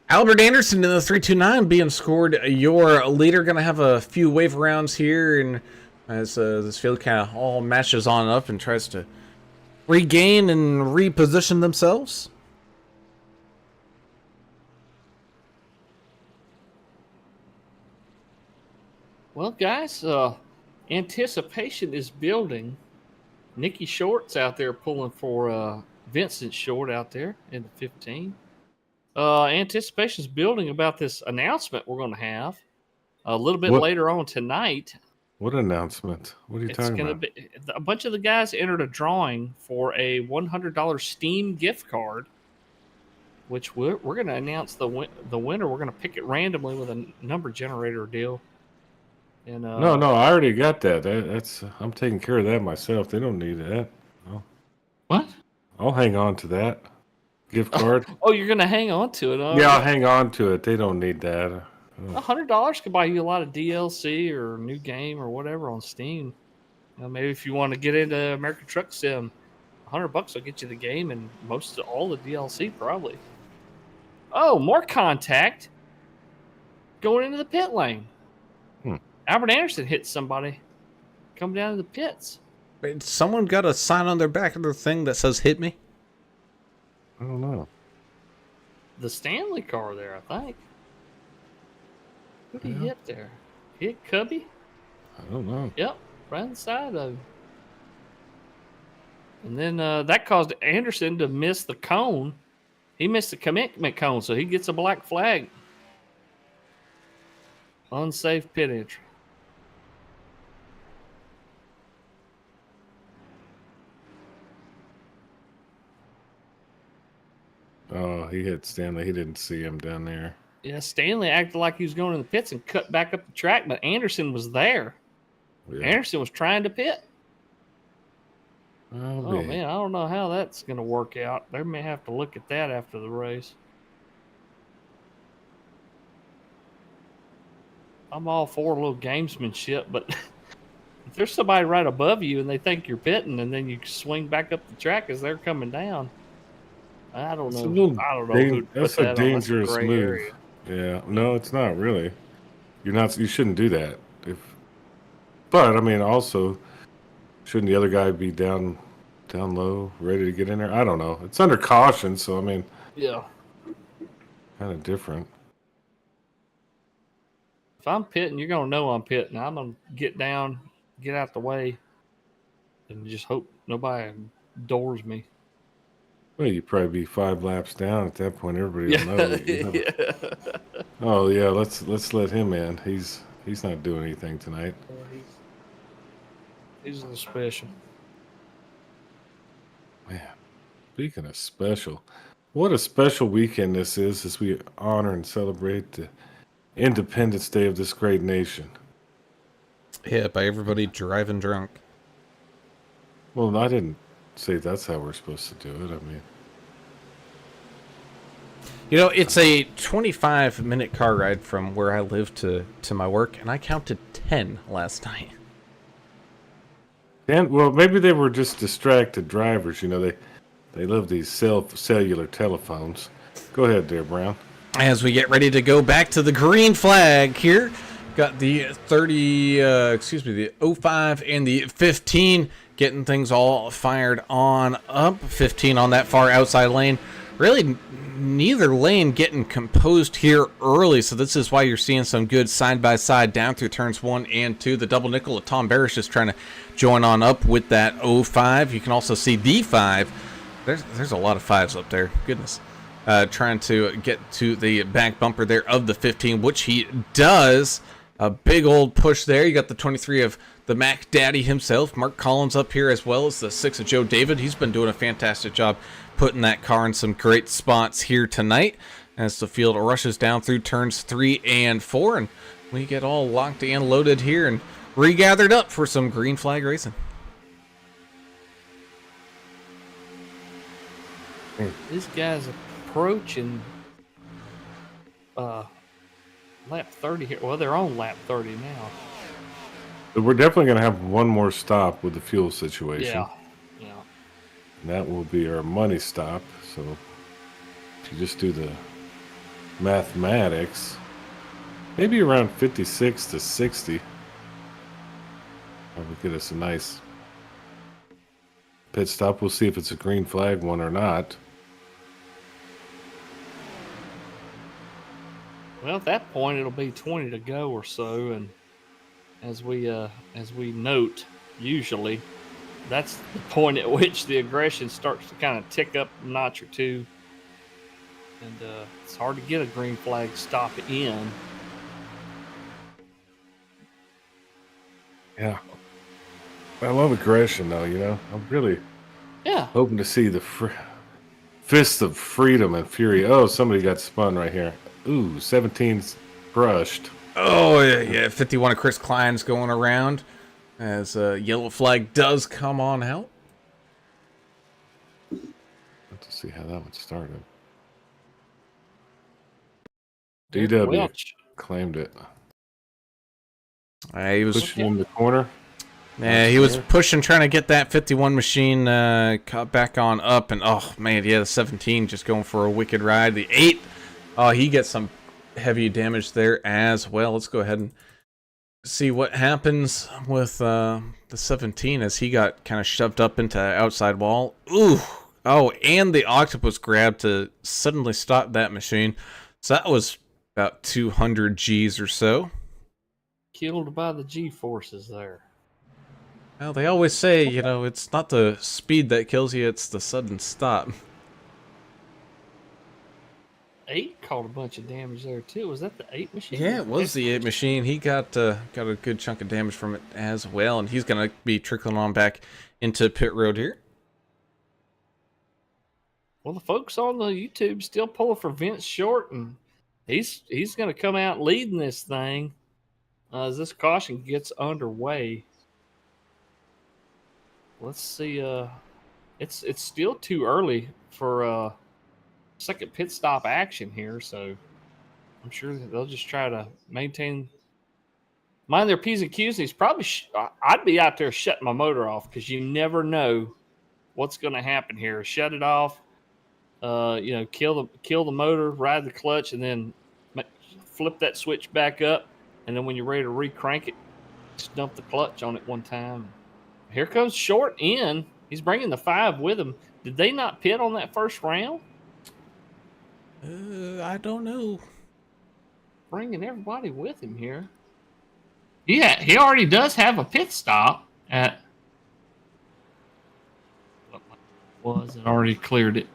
Speaker 1: Albert Anderson in the 329 being scored your leader. Going to have a few wave rounds here, and as this field kind of all matches on up and tries to regain and reposition themselves.
Speaker 3: Well, guys, anticipation is building. Nikki Short's out there pulling for Vincent Short out there in the 15. Anticipation is building about this announcement we're going to have a little bit later on tonight.
Speaker 4: What announcement? What are you talking about?
Speaker 3: Be, a bunch of the guys entered a drawing for a $100 Steam gift card, which we're going to announce the winner. We're going to pick it randomly with a number generator deal. And,
Speaker 4: no, I already got that. That's I'm taking care of that myself. They don't need that. No.
Speaker 3: What?
Speaker 4: I'll hang on to that gift card.
Speaker 3: Oh, you're going to hang on to it?
Speaker 4: Yeah, I'll hang on to it. They don't need that.
Speaker 3: $100 could buy you a lot of DLC or new game or whatever on Steam. You know, maybe if you want to get into American Truck Sim, $100 will get you the game and most of all the DLC probably. Oh, more contact going into the pit lane. Albert Anderson hit somebody coming down to the pits.
Speaker 1: Wait, someone got a sign on their back of their thing that says "Hit me"?
Speaker 4: I don't know.
Speaker 3: The Stanley car there, I think. Who did he hit there? He hit Cubby?
Speaker 4: I don't know.
Speaker 3: Yep, right on the side of him. And then that caused Anderson to miss the cone. He missed the commitment cone, so he gets a black flag. Unsafe pit entry.
Speaker 4: Oh, he hit Stanley. He didn't see him down there.
Speaker 3: Yeah, Stanley acted like he was going in the pits and cut back up the track, but Anderson was there.
Speaker 4: Yeah.
Speaker 3: Anderson was trying to pit.
Speaker 4: Oh,
Speaker 3: Man, I don't know how that's going to work out. They may have to look at that after the race. I'm all for a little gamesmanship, but if there's somebody right above you and they think you're pitting and then you swing back up the track as they're coming down, I don't know. I don't know who'd put
Speaker 4: That's
Speaker 3: that
Speaker 4: a
Speaker 3: on.
Speaker 4: dangerous
Speaker 3: That's a gray
Speaker 4: move.
Speaker 3: area.
Speaker 4: Yeah, no, it's not really. You shouldn't do that. But I mean, also, shouldn't the other guy be down low, ready to get in there? I don't know. It's under caution, so I mean,
Speaker 3: Yeah.
Speaker 4: kind of different.
Speaker 3: If I'm pitting, you're gonna know I'm pitting. I'm gonna get down, get out the way, and just hope nobody doors me.
Speaker 4: Well, you'd probably be 5 laps down at that point. Everybody will know.
Speaker 3: Yeah.
Speaker 4: Oh yeah, let's let him in. He's not doing anything tonight.
Speaker 3: He's a little special.
Speaker 4: Man, speaking of special, what a special weekend this is as we honor and celebrate the Independence Day of this great nation.
Speaker 1: Yeah, by everybody driving drunk.
Speaker 4: Well, I didn't say that's how we're supposed to do it. I mean,
Speaker 1: You know, it's a 25-minute car ride from where I live to my work, and I counted 10 last night.
Speaker 4: and well, maybe they were just distracted drivers. You know, they love these cellular telephones. Go ahead there, Brown.
Speaker 1: As we get ready to go back to the green flag here, got the the 05 and the 15 getting things all fired on up. 15 on that far outside lane. Really, neither lane getting composed here early, so this is why you're seeing some good side-by-side down through turns 1 and 2. The double nickel of Tom Barish just trying to join on up with that 05. You can also see the 5. There's a lot of 5s up there. Goodness. Trying to get to the back bumper there of the 15, which he does. A big old push there. You got the 23 of the Mac Daddy himself, Mark Collins, up here, as well as the 6 of Joe David. He's been doing a fantastic job putting that car in some great spots here tonight as the field rushes down through turns 3 and 4, and we get all locked and loaded here and regathered up for some green flag racing.
Speaker 3: These guys approaching lap 30 here. Well, they're on lap 30 now.
Speaker 4: But we're definitely going to have one more stop with the fuel situation.
Speaker 3: Yeah.
Speaker 4: And that will be our money stop. So if you just do the mathematics, maybe around 56 to 60. That would get us a nice pit stop. We'll see if it's a green flag one or not.
Speaker 3: Well, at that point, it'll be 20 to go or so, and as we note, usually that's the point at which the aggression starts to kind of tick up a notch or two, and it's hard to get a green flag stop in.
Speaker 4: Yeah. I love aggression, though, you know. I'm really hoping to see the fists of freedom and fury. Oh, somebody got spun right here. Ooh, 17's brushed.
Speaker 1: Oh, yeah, 51 of Chris Klein's going around as a yellow flag does come on out.
Speaker 4: Let's see how that one started. DW
Speaker 3: Welch
Speaker 4: claimed it.
Speaker 1: He was
Speaker 4: pushing in the corner.
Speaker 1: Yeah, he was pushing, trying to get that 51 machine caught back on up, and oh man, yeah, the 17 just going for a wicked ride. The 8, oh, he gets some heavy damage there as well. Let's go ahead and see what happens with the 17 as he got kind of shoved up into outside wall. Ooh, oh, and the octopus grab to suddenly stop that machine. So that was about 200 G's or so.
Speaker 3: killed by the G forces there.
Speaker 1: Well, they always say, you know, it's not the speed that kills you, it's the sudden stop.
Speaker 3: 8 caught a bunch of damage there too. Was that the 8 machine?
Speaker 1: Yeah, it was the 8 machine. He got a good chunk of damage from it as well, and he's going to be trickling on back into pit road here.
Speaker 3: Well, the folks on the YouTube still pulling for Vince Short, and he's going to come out leading this thing as this caution gets underway. Let's see. It's still too early for second pit stop action here, so I'm sure they'll just try to mind their P's and Q's. He's probably I'd be out there shutting my motor off because you never know what's going to happen here. Shut it off, kill the motor, ride the clutch, and then flip that switch back up, and then when you're ready to re-crank it, just dump the clutch on it one time. Here comes Short in. He's bringing the 5 with him. Did they not pit on that first round?
Speaker 1: I don't know.
Speaker 3: Bringing everybody with him here. Yeah, he already does have a pit stop at. What was it? Already cleared it.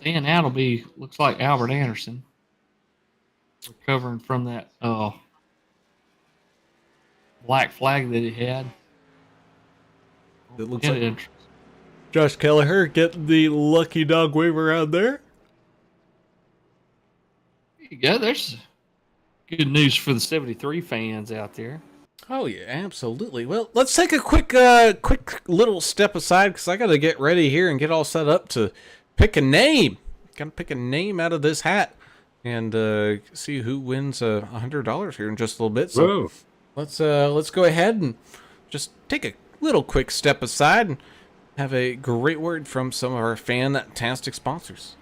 Speaker 3: Staying out will be, looks like Albert Anderson. Recovering from that black flag that he had.
Speaker 1: It looks like Josh Kelleher getting the lucky dog wave around there.
Speaker 3: There you go. There's good news for the 73 fans out there.
Speaker 1: Oh yeah, absolutely. Well, let's take a quick little step aside because I got to get ready here and get all set up to pick a name. Got to pick a name out of this hat and see who wins $100 here in just a little bit. So let's go ahead and just take a little quick step aside and have a great word from some of our fantastic sponsors.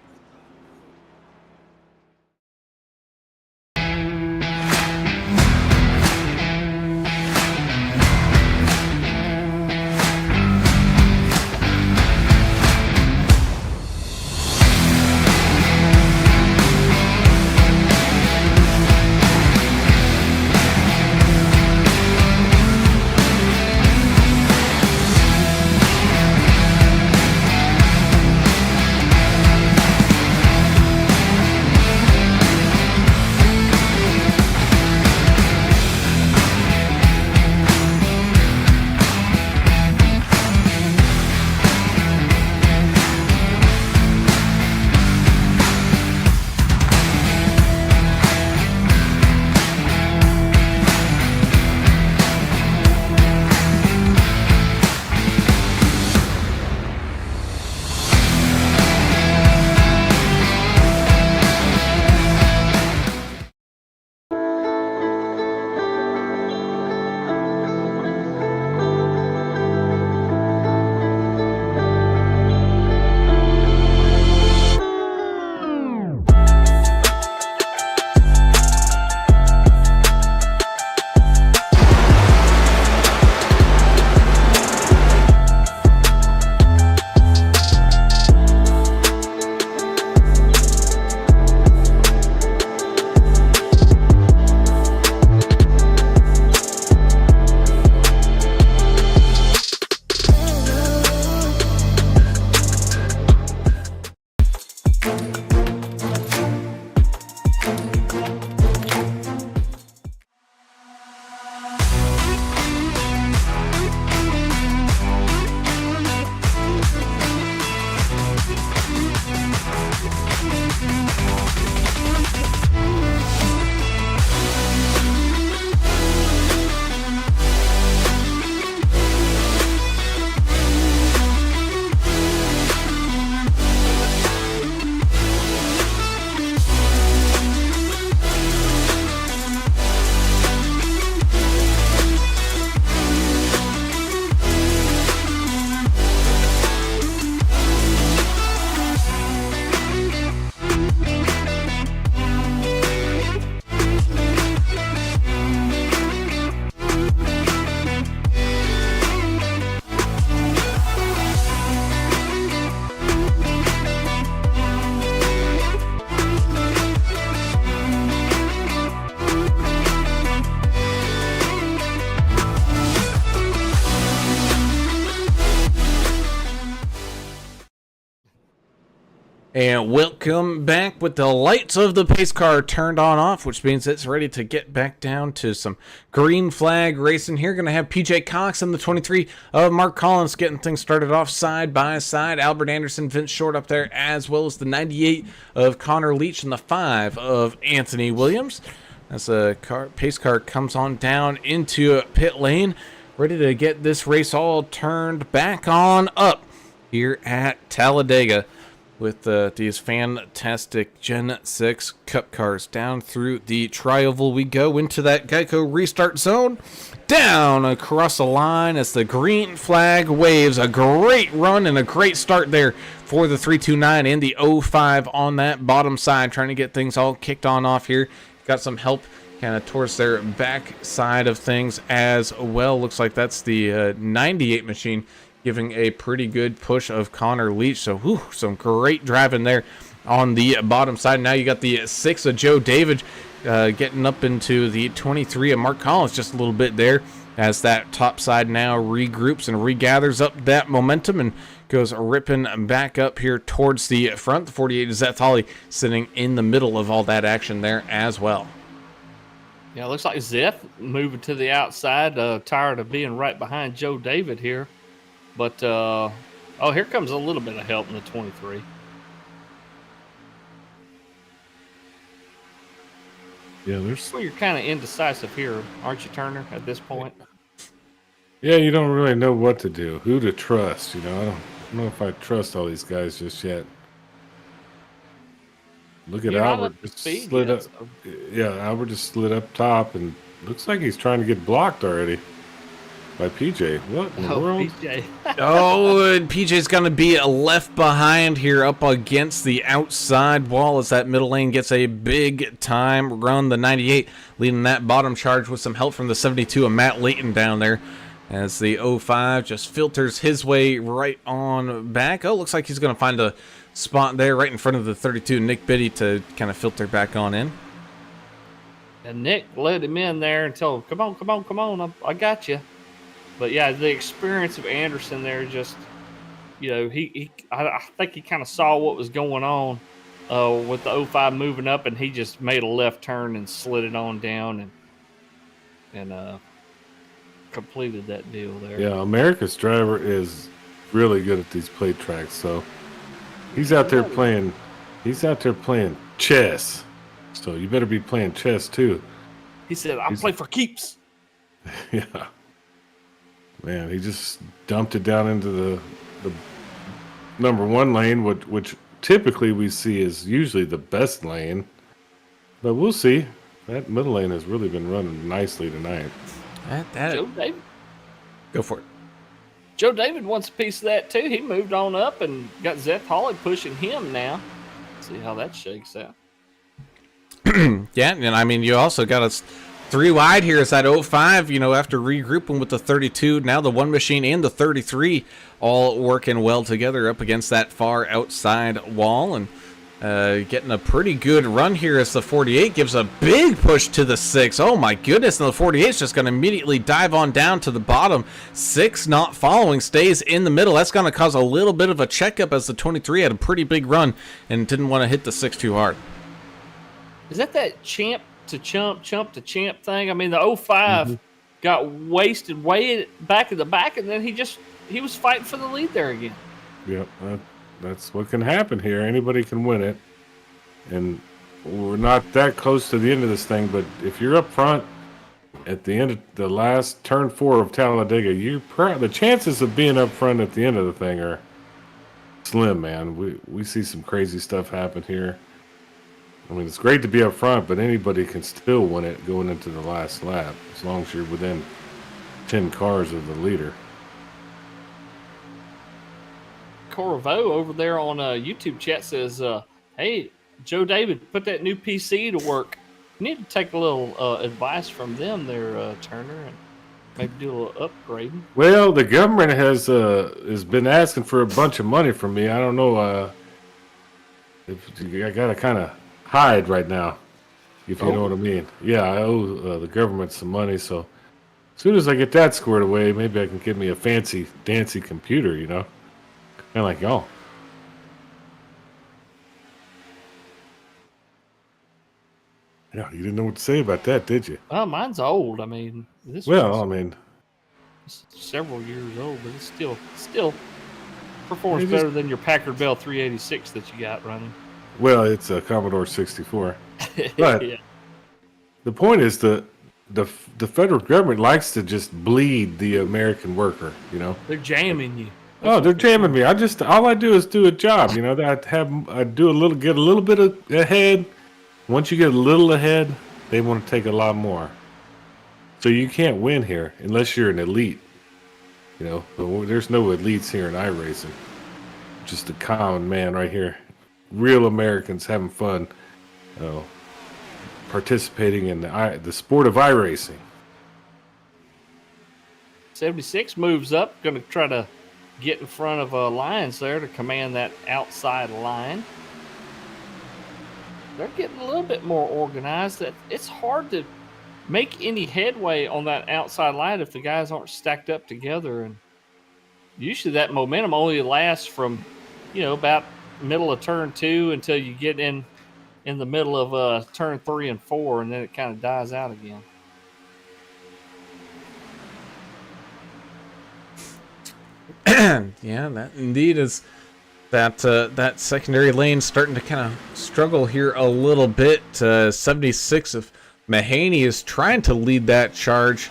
Speaker 1: And welcome back with the lights of the pace car turned on off, which means it's ready to get back down to some green flag racing here. Going to have PJ Cox in the 23 of Mark Collins getting things started off side by side. Albert Anderson, Vince Short up there, as well as the 98 of Connor Leach and the 5 of Anthony Williams. As the pace car comes on down into pit lane, ready to get this race all turned back on up here at Talladega. With these fantastic Gen 6 Cup cars down through the tri-oval we go into that Geico restart zone. Down across the line as the green flag waves. A great run and a great start there for the 329 and the 05 on that bottom side. Trying to get things all kicked on off here. Got some help kind of towards their back side of things as well. Looks like that's the 98 machine giving a pretty good push of Connor Leach. So, some great driving there on the bottom side. Now you got the 6 of Joe David getting up into the 23 of Mark Collins just a little bit there as that top side now regroups and regathers up that momentum and goes ripping back up here towards the front. The 48 is Zeth Holly sitting in the middle of all that action there as well.
Speaker 3: Yeah, it looks like Zeth moving to the outside, tired of being right behind Joe David here. But, here comes a little bit of help in the 23.
Speaker 4: Yeah, there's.
Speaker 3: Well, you're kind of indecisive here, aren't you, Turner, at this point?
Speaker 4: Yeah, you don't really know what to do, who to trust. I don't know if I trust all these guys just yet. Look at
Speaker 3: You're not
Speaker 4: Albert
Speaker 3: up to
Speaker 4: just
Speaker 3: speed
Speaker 4: slid
Speaker 3: yet,
Speaker 4: up.
Speaker 3: so-
Speaker 4: Yeah, Albert just slid up top and looks like he's trying to get blocked already by PJ. What in the world?
Speaker 3: PJ.
Speaker 1: Oh, and PJ's going to be left behind here up against the outside wall as that middle lane gets a big time run. The 98 leading that bottom charge with some help from the 72 of Matt Layton down there as the 05 just filters his way right on back. Oh, looks like he's going to find a spot there right in front of the 32 Nick Biddy to kind of filter back on in.
Speaker 3: And Nick led him in there and told him, come on, I got you. But yeah, the experience of Anderson there just, I think he kind of saw what was going on with the 05 moving up, and he just made a left turn and slid it on down and completed that deal there.
Speaker 4: Yeah, America's driver is really good at these plate tracks, so he's out there playing chess. So you better be playing chess too.
Speaker 3: He said, "I play for keeps."
Speaker 4: Yeah. Man, he just dumped it down into the number 1 lane, which typically we see is usually the best lane. But we'll see. That middle lane has really been running nicely tonight.
Speaker 3: Joe David.
Speaker 1: Go for it.
Speaker 3: Joe David wants a piece of that too. He moved on up and got Zeth Holly pushing him now. See how that shakes out.
Speaker 1: Yeah, and I mean, you also got us 3 wide here is that 05, after regrouping with the 32. Now the 1 machine and the 33 all working well together up against that far outside wall. And getting a pretty good run here as the 48 gives a big push to the 6. Oh my goodness, and the 48 is just going to immediately dive on down to the bottom. 6 not following, stays in the middle. That's going to cause a little bit of a checkup as the 23 had a pretty big run and didn't want to hit the 6 too hard.
Speaker 3: Is that champ to chump to champ thing? I mean, the 05 got wasted way back in the back, and then he was fighting for the lead there again.
Speaker 4: Yep, that's what can happen here. Anybody can win it. And we're not that close to the end of this thing, but if you're up front at the end of the last turn 4 of Talladega, the chances of being up front at the end of the thing are slim, man. We see some crazy stuff happen here. I mean, it's great to be up front, but anybody can still win it going into the last lap, as long as you're within 10 cars of the leader.
Speaker 3: Corvo over there on YouTube chat says, hey, Joe David, put that new PC to work. You need to take a little advice from them there, Turner, and maybe do a little upgrading.
Speaker 4: Well, the government has been asking for a bunch of money from me. I don't know if I got to kind of hide right now, if you know what I mean. Yeah, I owe the government some money, so as soon as I get that squared away, maybe I can get me a fancy, dancy computer, kind of like y'all. Yeah, you didn't know what to say about that, did you?
Speaker 3: Well, mine's old. I mean, this
Speaker 4: Well, I
Speaker 3: one's
Speaker 4: mean,
Speaker 3: several years old, but it's still performs
Speaker 4: It just-
Speaker 3: better than your Packard Bell 386 that you got running.
Speaker 4: well, it's a Commodore 64. But
Speaker 3: Yeah.
Speaker 4: the point is the federal government likes to just bleed the American worker.
Speaker 3: They're jamming you.
Speaker 4: Oh, they're jamming me. All I do is do a job. That I get a little bit ahead. Once you get a little ahead, they want to take a lot more. So you can't win here unless you're an elite. But there's no elites here in iRacing. Just a common man right here. Real Americans having fun, participating in the sport of iRacing.
Speaker 3: 76 moves up, going to try to get in front of Lions there to command that outside line. They're getting a little bit more organized. It's hard to make any headway on that outside line if the guys aren't stacked up together. And usually that momentum only lasts from, about middle of turn 2 until you get in the middle of turn 3 and 4, and then it kind of dies out again.
Speaker 1: Yeah, that indeed is that secondary lane starting to kind of struggle here a little bit. 76 of Mahaney is trying to lead that charge,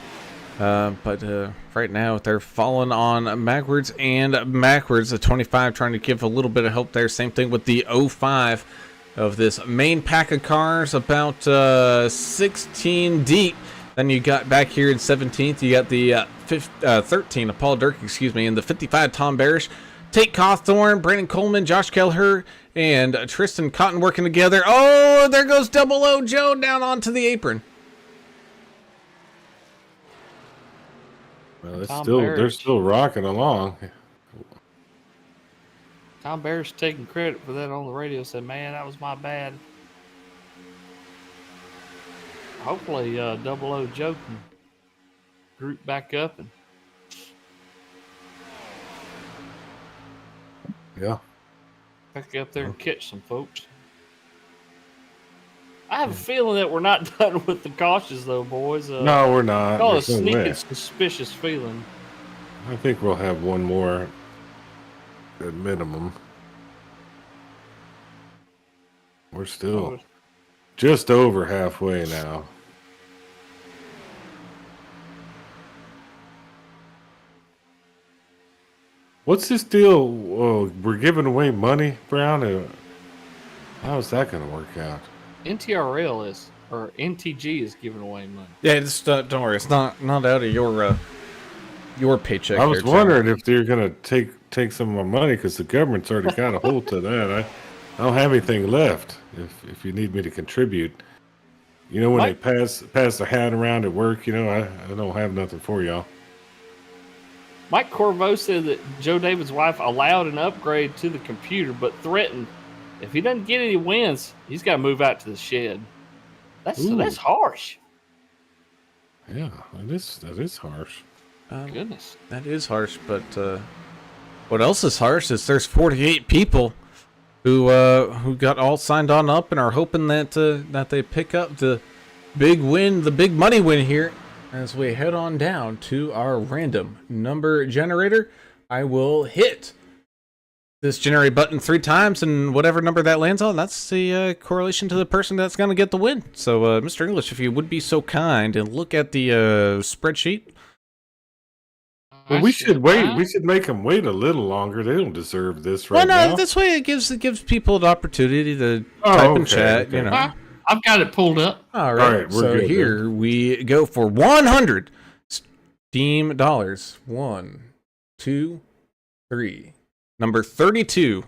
Speaker 1: but right now they're falling on backwards and backwards. The 25 trying to give a little bit of help there. Same thing with the 05 of this main pack of cars, about 16 deep. Then you got back here in 17th, you got the 13 of Paul Dirk, and the 55 Tom Barish, Tate Cawthorn, Brandon Coleman, Josh Kelleher, and Tristan Cotton working together. Oh, there goes Double O Joe down onto the apron.
Speaker 4: Well, they're still rocking along.
Speaker 3: Tom Barish taking credit for that on the radio. Said, "Man, that was my bad." Hopefully, Double O Joe can group back up and back up there and catch some folks. I have a feeling that we're not done with the cautions, though, boys.
Speaker 4: No, we're not.
Speaker 3: Got a
Speaker 4: There's no
Speaker 3: sneaking
Speaker 4: way.
Speaker 3: suspicious feeling.
Speaker 4: I think we'll have one more at minimum. We're still just over halfway now. What's this deal? Oh, we're giving away money, Brown? How's that going to work out?
Speaker 3: NTRL is, or NTG is giving away money.
Speaker 1: Yeah, just don't worry. It's not out of your paycheck.
Speaker 4: I was
Speaker 1: there,
Speaker 4: wondering if they're going to take some of my money because the government's already got a hold to that. I don't have anything left if you need me to contribute. When they pass the hat around at work, I don't have nothing for y'all.
Speaker 3: Mike Corvo said that Joe David's wife allowed an upgrade to the computer, but threatened if he doesn't get any wins, he's got to move out to the shed. That's harsh.
Speaker 4: Yeah, that is harsh.
Speaker 3: Goodness,
Speaker 1: that is harsh. But what else is harsh is there's 48 people who got all signed on up and are hoping that they pick up the big win, the big money win here. As we head on down to our random number generator, I will hit this generate button 3 times, and whatever number that lands on, that's the correlation to the person that's going to get the win. So, Mr. English, if you would be so kind and look at the spreadsheet.
Speaker 4: Well, we should wait. We should make them wait a little longer. They don't deserve this right now.
Speaker 1: Well, no, this way it gives people an opportunity to type and chat,
Speaker 4: okay.
Speaker 3: I've got it pulled up.
Speaker 1: All right,
Speaker 4: we're
Speaker 1: so
Speaker 4: good,
Speaker 1: here we go for 100 Steam dollars. 1, 2, 3. Number 32.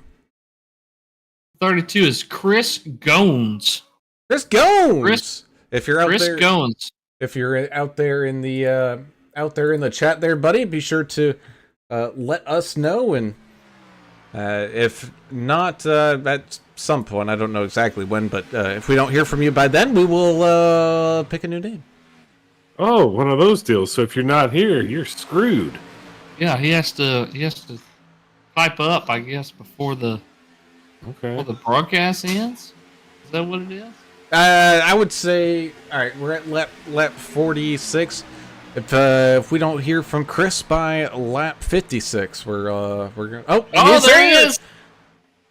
Speaker 3: 32 is Chris Gones.
Speaker 1: Chris Gones.
Speaker 3: Chris,
Speaker 1: if you're out
Speaker 3: Chris
Speaker 1: there,
Speaker 3: Gones.
Speaker 1: if you're out there in the chat, there, buddy, be sure to let us know. And if not at some point, I don't know exactly when, but if we don't hear from you by then, we will pick a new name.
Speaker 4: Oh, one of those deals. So if you're not here, you're screwed.
Speaker 3: Yeah, he has to pipe up, I guess, before the broadcast ends. Is that what it is?
Speaker 1: I would say, all right, we're at lap 46. If we don't hear from Chris by lap 56, we're gonna. Oh,
Speaker 3: There he is.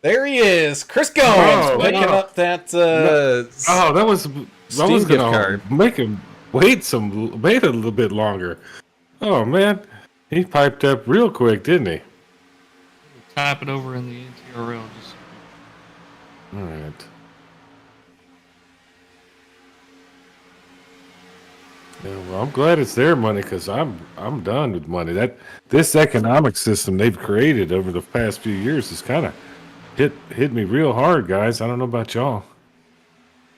Speaker 1: There he is, Chris Goins picking up that.
Speaker 4: That was
Speaker 1: Steam gift card.
Speaker 4: Make him wait a little bit longer. Oh man, he piped up real quick, didn't he?
Speaker 3: Type it over in the NTRL. Just
Speaker 4: All right. Yeah, well, I'm glad it's their money because I'm done with money. This economic system they've created over the past few years has kind of hit me real hard, guys. I don't know about y'all.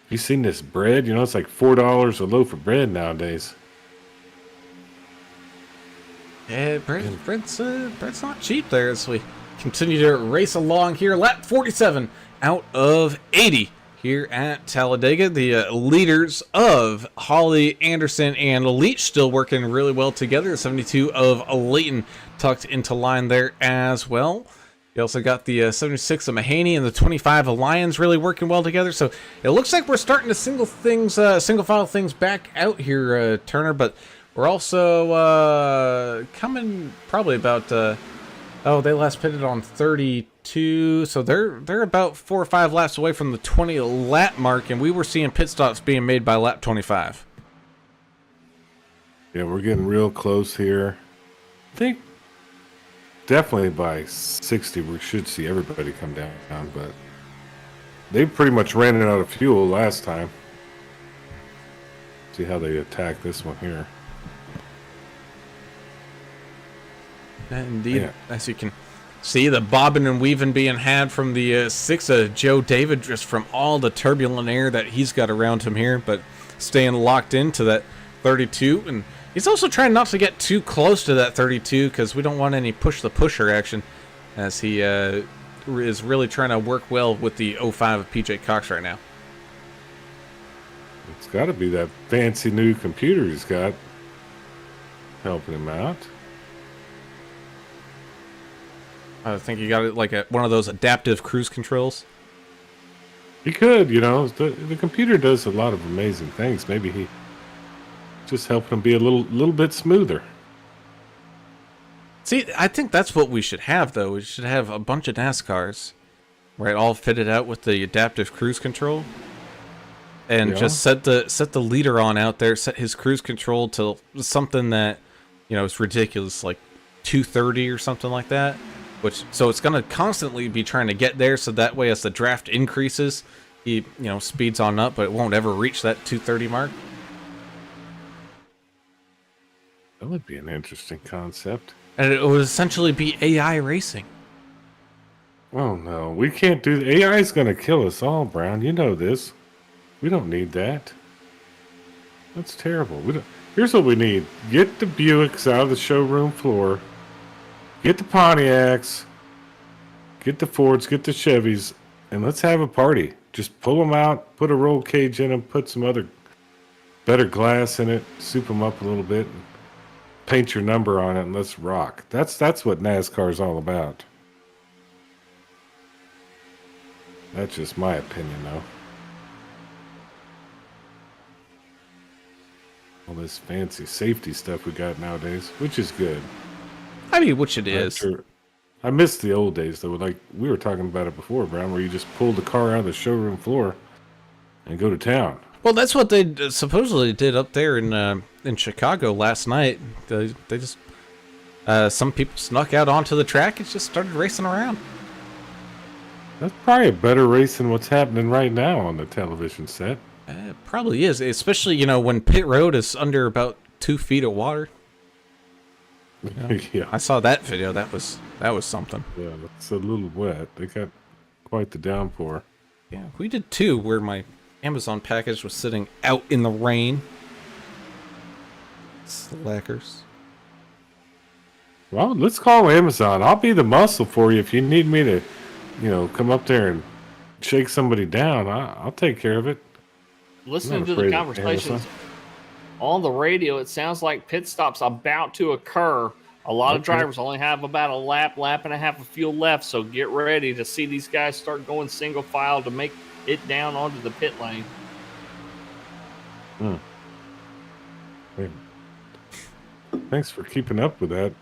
Speaker 4: You seen this bread? You know, it's like $4 a loaf of bread nowadays.
Speaker 1: Yeah, bread's not cheap there as we continue to race along here. Lap 47 out of 80 here at Talladega. The leaders of Holly, Anderson, and Leach still working really well together. 72 of Layton tucked into line there as well. You also got the 76 of Mahaney and the 25 of Lyons really working well together. So it looks like we're starting to single file things back out here, Turner. But we're also coming probably about. They last pitted on 32, so they're about 4 or 5 laps away from the 20 lap mark, and we were seeing pit stops being made by lap 25.
Speaker 4: Yeah, we're getting real close here. I think definitely by 60 we should see everybody come down, but they pretty much ran out of fuel last time. See how they attack this one here.
Speaker 1: Indeed, as you can see, the bobbing and weaving being had from the 6 of Joe David, just from all the turbulent air that he's got around him here, but staying locked into that 32. And he's also trying not to get too close to that 32 because we don't want any push-the-pusher action, as he is really trying to work well with the 05 of PJ Cox right now.
Speaker 4: It's got to be that fancy new computer he's got helping him out.
Speaker 1: I think you got it like one of those adaptive cruise controls.
Speaker 4: He could, the computer does a lot of amazing things. Maybe he just helping him be a little bit smoother.
Speaker 1: See, I think that's what we should have, though. We should have a bunch of NASCARs, right, all fitted out with the adaptive cruise control, and just set the leader on out there, set his cruise control to something that is ridiculous, like 230 or something like that. So it's going to constantly be trying to get there, so that way as the draft increases, he speeds on up, but it won't ever reach that 230 mark.
Speaker 4: That would be an interesting concept.
Speaker 1: And it would essentially be AI racing.
Speaker 4: Oh no, we can't do that. AI is going to kill us all, Brown. You know this. We don't need that. That's terrible. Here's what we need. Get the Buicks out of the showroom floor. Get the Pontiacs, get the Fords, get the Chevys, and let's have a party. Just pull them out, put a roll cage in them, put some other better glass in it, soup them up a little bit, and paint your number on it, and let's rock. That's what NASCAR is all about. That's just my opinion, though. All this fancy safety stuff we got nowadays, which is good.
Speaker 1: I mean, which it is.
Speaker 4: Sure. I miss the old days, though. Like we were talking about it before, Brown, where you just pulled the car out of the showroom floor and go to town.
Speaker 1: Well, that's what they supposedly did up there in Chicago last night. They just some people snuck out onto the track and just started racing around.
Speaker 4: That's probably a better race than what's happening right now on the television set.
Speaker 1: It probably is, especially when pit road is under about 2 feet of water.
Speaker 4: Yeah,
Speaker 1: I saw that video. That was something.
Speaker 4: Yeah, it's a little wet. They got quite the downpour.
Speaker 1: Yeah, we did too, where my Amazon package was sitting out in the rain. Slackers.
Speaker 4: Well, let's call Amazon. I'll be the muscle for you if you need me to, come up there and shake somebody down. I'll take care of it.
Speaker 3: Listening to the conversations on the radio, it sounds like pit stop's about to occur. A lot of drivers only have about a lap and a half of fuel left, so get ready to see these guys start going single file to make it down onto the pit lane.
Speaker 4: Hmm. Hey, thanks for keeping up with that,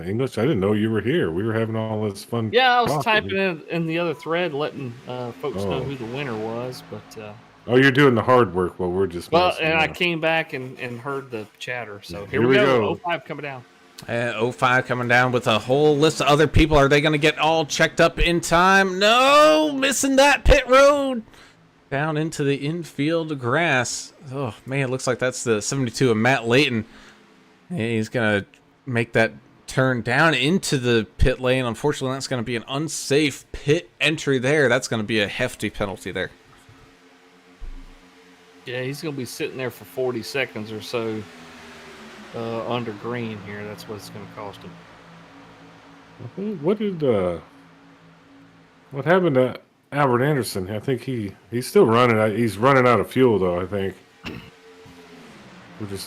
Speaker 4: English. I didn't know you were here. We were having all this fun.
Speaker 3: Yeah, I was
Speaker 4: talking.
Speaker 3: typing in the other thread, letting folks know
Speaker 4: Oh.
Speaker 3: who the winner was. But
Speaker 4: Oh, you're doing the hard work while we're just
Speaker 3: well,
Speaker 4: messing
Speaker 3: and I
Speaker 4: around.
Speaker 3: came back and heard the chatter. So here
Speaker 4: Here
Speaker 3: we
Speaker 4: we
Speaker 3: go.
Speaker 4: go.
Speaker 3: 05 coming down.
Speaker 1: 05 coming down with a whole list of other people. Are they going to get all checked up in time? No, missing that pit road. Down into the infield grass. Oh, man, it looks like that's the 72 of Matt Layton. He's going to make that turn down into the pit lane. Unfortunately, that's going to be an unsafe pit entry there. That's going to be a hefty penalty there.
Speaker 3: Yeah, he's going to be sitting there for 40 seconds or so under green here. That's what it's going to cost him.
Speaker 4: What happened to Albert Anderson? I think he's still running. He's running out of fuel though. I think.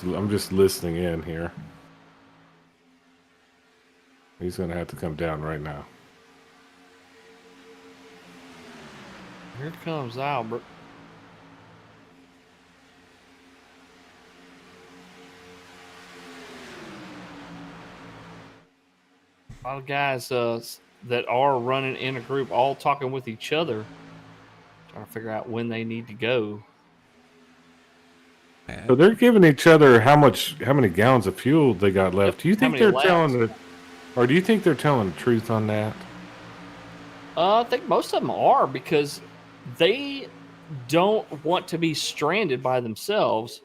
Speaker 4: I'm just listening in here. He's gonna have to come down right now.
Speaker 3: Here comes Albert. A lot of guys that are running in a group, all talking with each other, trying to figure out when they need to go.
Speaker 4: So they're giving each other how many gallons of fuel they got left. Do you think they're or do you think they're telling the truth on that?
Speaker 3: I think most of them are, because they don't want to be stranded by themselves.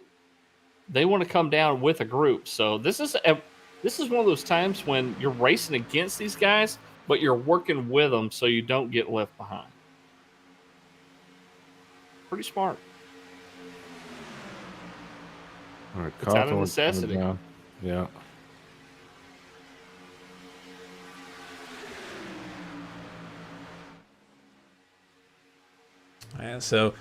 Speaker 3: They want to come down with a group. So this is one of those times when you're racing against these guys, but you're working with them so you don't get left behind. Pretty smart.
Speaker 4: All right,
Speaker 3: It's out of necessity.
Speaker 4: Yeah.
Speaker 1: And so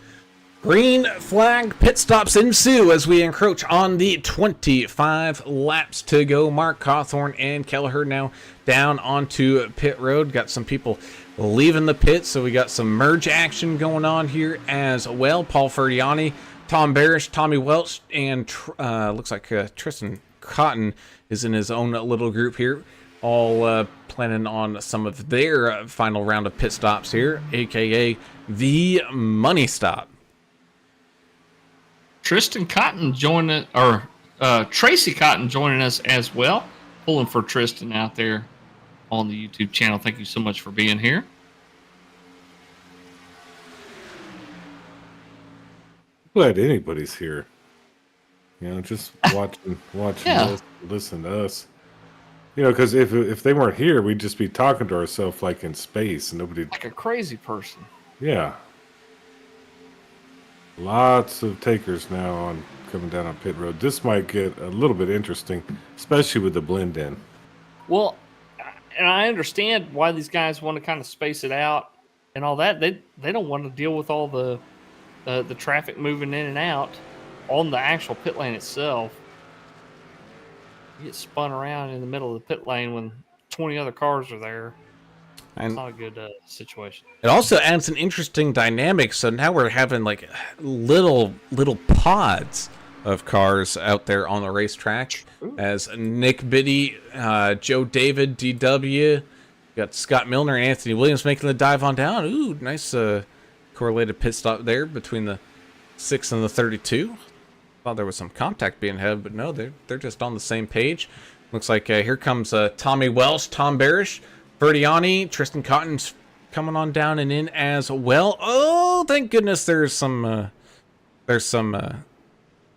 Speaker 1: green flag pit stops ensue as we encroach on the 25 laps to go. Mark Cawthorn and Kelleher now down onto pit road. Got some people leaving the pit, so we got some merge action going on here as well. Paul Ferdiani, Tom Barish, Tommy Welch, and looks like Tristan Cotton is in his own little group here, all planning on some of their final round of pit stops here, aka the money stop.
Speaker 3: Tristan Cotton joining, or Tracy Cotton joining us as well. Pulling for Tristan out there on the YouTube channel. Thank you so much for being here.
Speaker 4: Glad anybody's here. Just watching
Speaker 3: Yeah.
Speaker 4: us, listen to us. Because if they weren't here, we'd just be talking to ourselves like in space, and nobody.
Speaker 3: Like a crazy person.
Speaker 4: Yeah. Lots of takers now on coming down on pit road. This might get a little bit interesting, especially with the blend in.
Speaker 3: Well, and I understand why these guys want to kind of space it out and all that. They don't want to deal with all the traffic moving in and out on the actual pit lane itself. You get spun around in the middle of the pit lane when 20 other cars are there. It's not a good situation.
Speaker 1: It also adds an interesting dynamic. So now we're having like little pods of cars out there on the racetrack.
Speaker 3: Ooh.
Speaker 1: As Nick Biddy, Joe David, DW, got Scott Milner and Anthony Williams making the dive on down. Ooh, nice correlated pit stop there between the 6 and the 32. Thought there was some contact being had, but no, they're just on the same page. Looks like here comes Tommy Welsh, Tom Barish, Verdiani, Tristan Cotton's coming on down and in as well. Oh, thank goodness there's some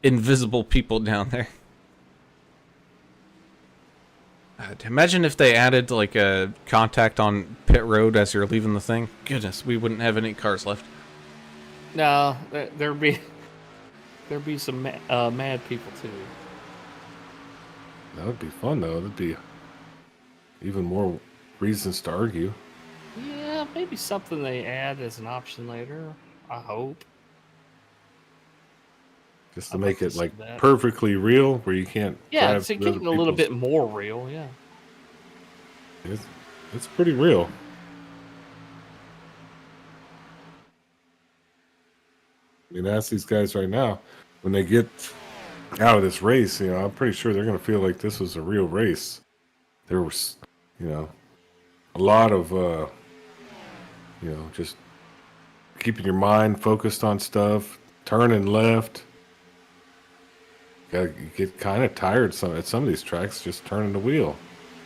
Speaker 1: invisible people down there. Imagine if they added like a contact on pit road as you're leaving the thing. Goodness, we wouldn't have any cars left.
Speaker 3: No, there'd be some mad people too.
Speaker 4: That would be fun, though. That'd be even more reasons to argue.
Speaker 3: Yeah, maybe something they add as an option later. I hope.
Speaker 4: Just to
Speaker 3: I'd
Speaker 4: make
Speaker 3: like
Speaker 4: it
Speaker 3: to
Speaker 4: like
Speaker 3: see that.
Speaker 4: perfectly real, where you can't.
Speaker 3: Yeah,
Speaker 4: drive
Speaker 3: to
Speaker 4: through
Speaker 3: keep it
Speaker 4: other
Speaker 3: a little
Speaker 4: people's-
Speaker 3: bit more real. Yeah.
Speaker 4: It's pretty real. I mean, ask these guys right now when they get out of this race, I'm pretty sure they're going to feel like this was a real race. There was, a lot of, just keeping your mind focused on stuff, turning left. You get kind of tired at some of these tracks just turning the wheel.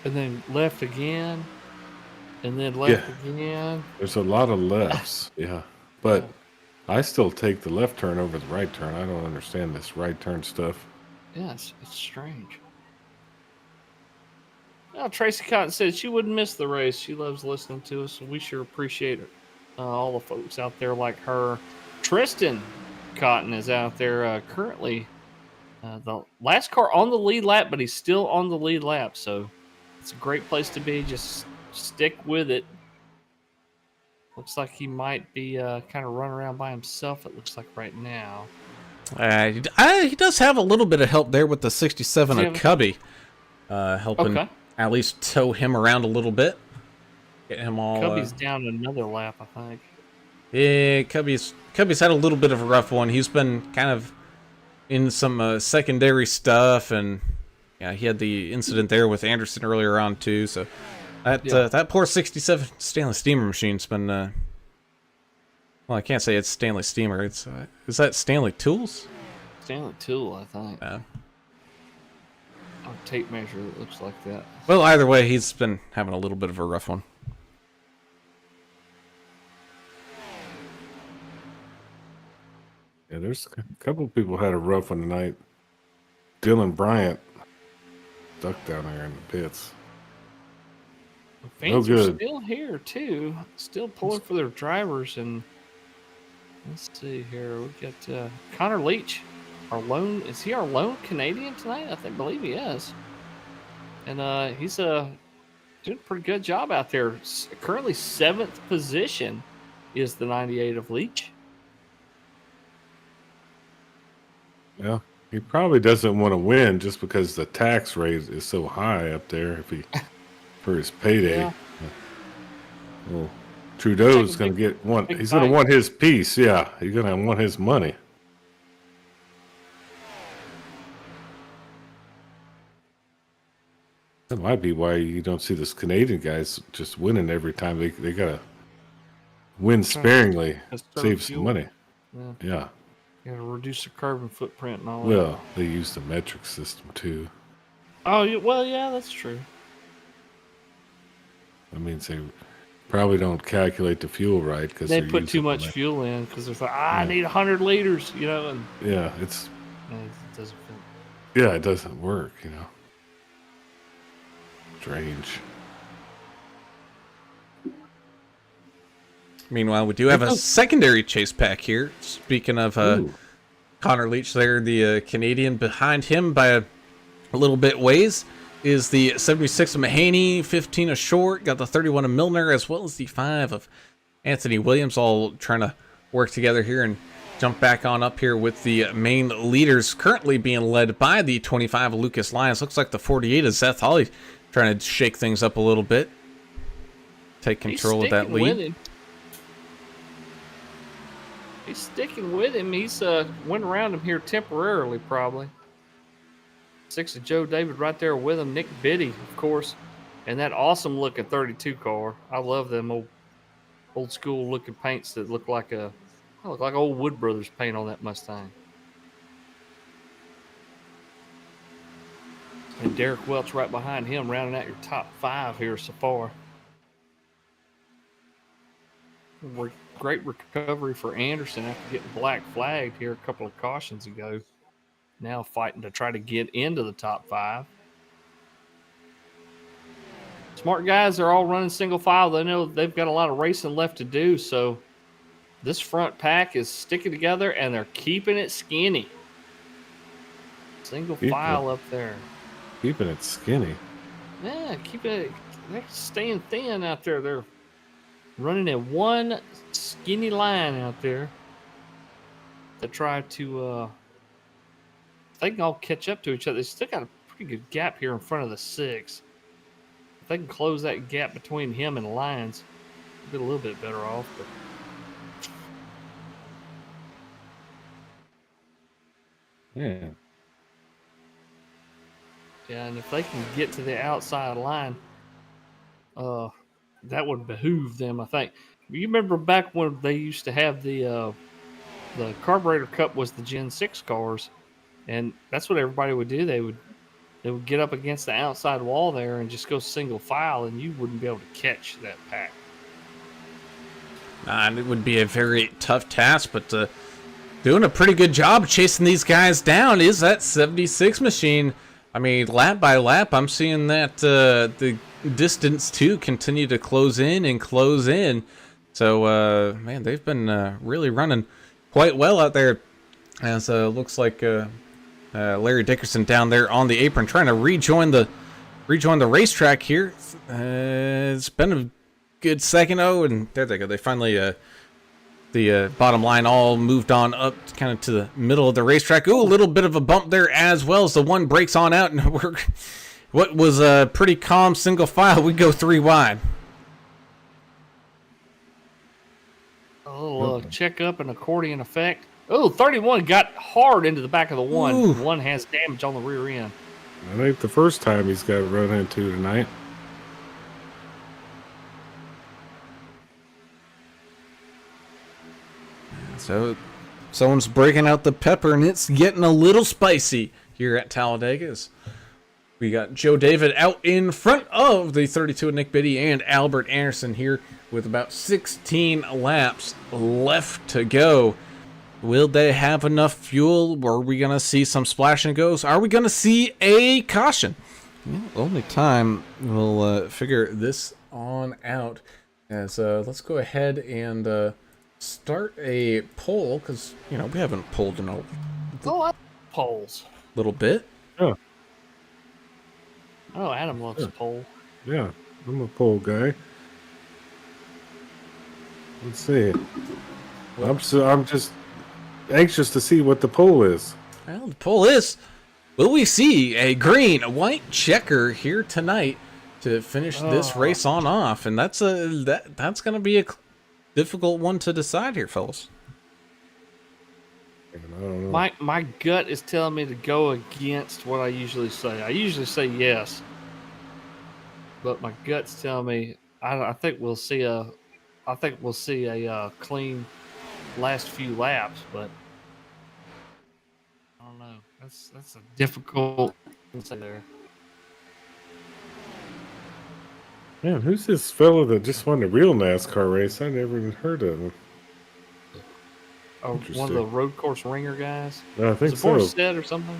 Speaker 3: And then left again. And then left again.
Speaker 4: There's a lot of lefts, yeah. But I still take the left turn over the right turn. I don't understand this right turn stuff.
Speaker 3: Yeah, it's strange. Well, Tracy Cotton said she wouldn't miss the race. She loves listening to us, and we sure appreciate it. All the folks out there like her. Tristan Cotton is out there currently. The last car on the lead lap, but he's still on the lead lap. So it's a great place to be. Just stick with it. Looks like he might be kind of running around by himself, it looks like right now.
Speaker 1: He does have a little bit of help there with the 67 of Cubby. Helping at least tow him around a little bit. Get him all...
Speaker 3: Cubby's down another lap, I think.
Speaker 1: Yeah, Cubby's had a little bit of a rough one. He's been kind of in some secondary stuff, and yeah, he had the incident there with Anderson earlier on too, so... That poor 67 Stanley Steamer machine's been, well, I can't say it's Stanley Steamer. It's, is that Stanley Tools?
Speaker 3: Stanley Tool, I think. On tape measure, it looks like that.
Speaker 1: Well, either way, he's been having a little bit of a rough one.
Speaker 4: Yeah, there's a couple of people had a rough one tonight. Dylan Bryant stuck down there in the pits.
Speaker 3: Fans are still here too, still pulling for their drivers. And let's see here, we got Connor Leach, is he our lone Canadian tonight? I believe he is, and he's doing a pretty good job out there. Currently 7th position is the 98 of Leach.
Speaker 4: Yeah, he probably doesn't want to win just because the tax rate is so high up there. If he for his payday. Yeah. Well, Trudeau's going to get one. He's going to want his piece. Yeah, he's going to want his money. That might be why you don't see those Canadian guys just winning every time. They got to win sparingly, save some money. Yeah.
Speaker 3: You got to reduce the carbon footprint and all that.
Speaker 4: Well, they use the metric system too.
Speaker 3: Oh, well, yeah, that's true.
Speaker 4: That means they probably don't calculate the fuel right because
Speaker 3: they put too much fuel in because they're like, I need 100 liters, and
Speaker 4: yeah,
Speaker 3: it doesn't fit.
Speaker 4: Yeah, it doesn't work, Strange.
Speaker 1: Meanwhile, we do have a secondary chase pack here. Speaking of Connor Leach there, the Canadian behind him by a little bit ways is the 76 of Mahaney, 15 of Short, got the 31 of Milner, as well as the 5 of Anthony Williams, all trying to work together here and jump back on up here with the main leaders, currently being led by the 25 of Lucas Lyons. Looks like the 48 of Seth Hawley trying to shake things up a little bit, take control of that lead.
Speaker 3: He's sticking with him. He's went around him here temporarily, probably. 6 of Joe David right there with him. Nick Biddy, of course, and that awesome looking 32 car. I love them old school looking paints that look like old Wood Brothers paint on that Mustang. And Derek Welch right behind him, rounding out your top 5 here so far. Great recovery for Anderson after getting black flagged here a couple of cautions ago. Now fighting to try to get into the top 5. Smart guys are all running single file. They know they've got a lot of racing left to do, so this front pack is sticking together and they're keeping it skinny. Single file up there.
Speaker 4: Keeping it skinny.
Speaker 3: Yeah, they're staying thin out there. They're running in one skinny line out there to try to they can all catch up to each other. They still got a pretty good gap here in front of the 6. If they can close that gap between him and Lyons, they'll be a little bit better off. But
Speaker 4: yeah,
Speaker 3: Yeah, and if they can get to the outside line, that would behoove them, I think. You remember back when they used to have the carburetor cup was the Gen 6 cars, and that's what everybody would do. They would get up against the outside wall there and just go single file, and you wouldn't be able to catch that pack.
Speaker 1: And it would be a very tough task, but doing a pretty good job chasing these guys down is that 76 machine. I mean, lap by lap, I'm seeing that the distance too continue to close in and close in. So, man, they've been really running quite well out there. As looks like Larry Dickerson down there on the apron trying to rejoin the racetrack here. It's been a good second. Oh, and there they go. They finally the bottom line all moved on up kind of to the middle of the racetrack. Ooh, a little bit of a bump there as well as the one breaks on out, and we're what was a pretty calm single file. We go 3 wide.
Speaker 3: Oh, check up and accordion effect. Oh, 31 got hard into the back of the one.
Speaker 1: Ooh.
Speaker 3: One has damage on the rear end.
Speaker 4: That ain't the first time he's got run into tonight.
Speaker 1: So someone's breaking out the pepper, and it's getting a little spicy here at Talladega. We got Joe David out in front of the 32 of Nick Biddy and Albert Anderson here with about 16 laps left to go. Will they have enough fuel? Are we going to see some splash and goes? Are we going to see a caution? Well, only time will figure this on out. As let's go ahead and start a poll, because, you know, we haven't polled in a
Speaker 3: Polls.
Speaker 1: little bit.
Speaker 4: Oh,
Speaker 3: Oh, Adam loves a poll.
Speaker 4: yeah. I'm a poll guy. Let's see. I'm just anxious to see what the poll is.
Speaker 1: Well, the poll is, will we see a green, a white checker here tonight to finish this race on off? And that's that's going to be a difficult one to decide here, fellas.
Speaker 4: I don't know.
Speaker 3: My gut is telling me to go against what I usually say. I usually say yes, but my gut's telling me I think we'll see a clean last few laps. But I don't know. That's a difficult thing to say there.
Speaker 4: Man, who's this fella that just won a real NASCAR race? I never even heard of him.
Speaker 3: Oh, one of
Speaker 4: Interesting.
Speaker 3: the road course ringer guys.
Speaker 4: No, I think
Speaker 3: Is it
Speaker 4: so.
Speaker 3: Boris Stead or something?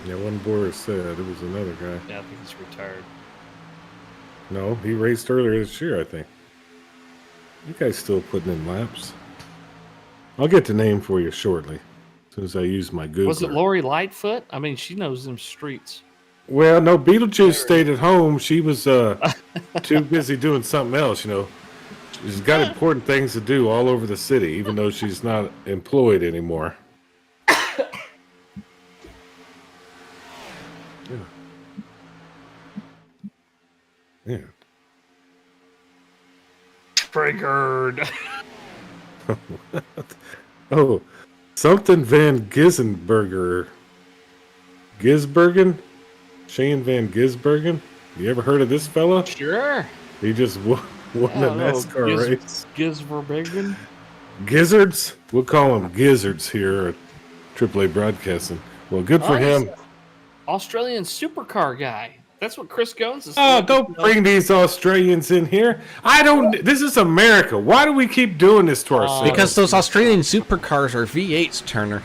Speaker 4: Yeah, one Boris said it was another guy.
Speaker 3: Yeah, I think he's retired.
Speaker 4: No, he raced earlier this year, I think. You guys still putting in laps? I'll get the name for you shortly, as soon as I use my Googler.
Speaker 3: Was it Lori Lightfoot? I mean, she knows them streets.
Speaker 4: Well, no, Beetlejuice stayed at home. She was too busy doing something else, you know. She's got important things to do all over the city, even though she's not employed anymore. Yeah.
Speaker 3: Triggered.
Speaker 4: Oh, something Van Gissenberger. Gisbergen? Shane Van Gisbergen? You ever heard of this fella?
Speaker 3: Sure.
Speaker 4: He just won a NASCAR race.
Speaker 3: Gisverbigen.
Speaker 4: Gizzards? We'll call him Gizzards here at AAA Broadcasting. Well, good for him.
Speaker 3: Australian supercar guy. That's what Chris Goins is.
Speaker 4: Oh, don't bring these Australians in here. This is America. Why do we keep doing this to ourselves?
Speaker 1: Because those Australian supercars are V8s, Turner.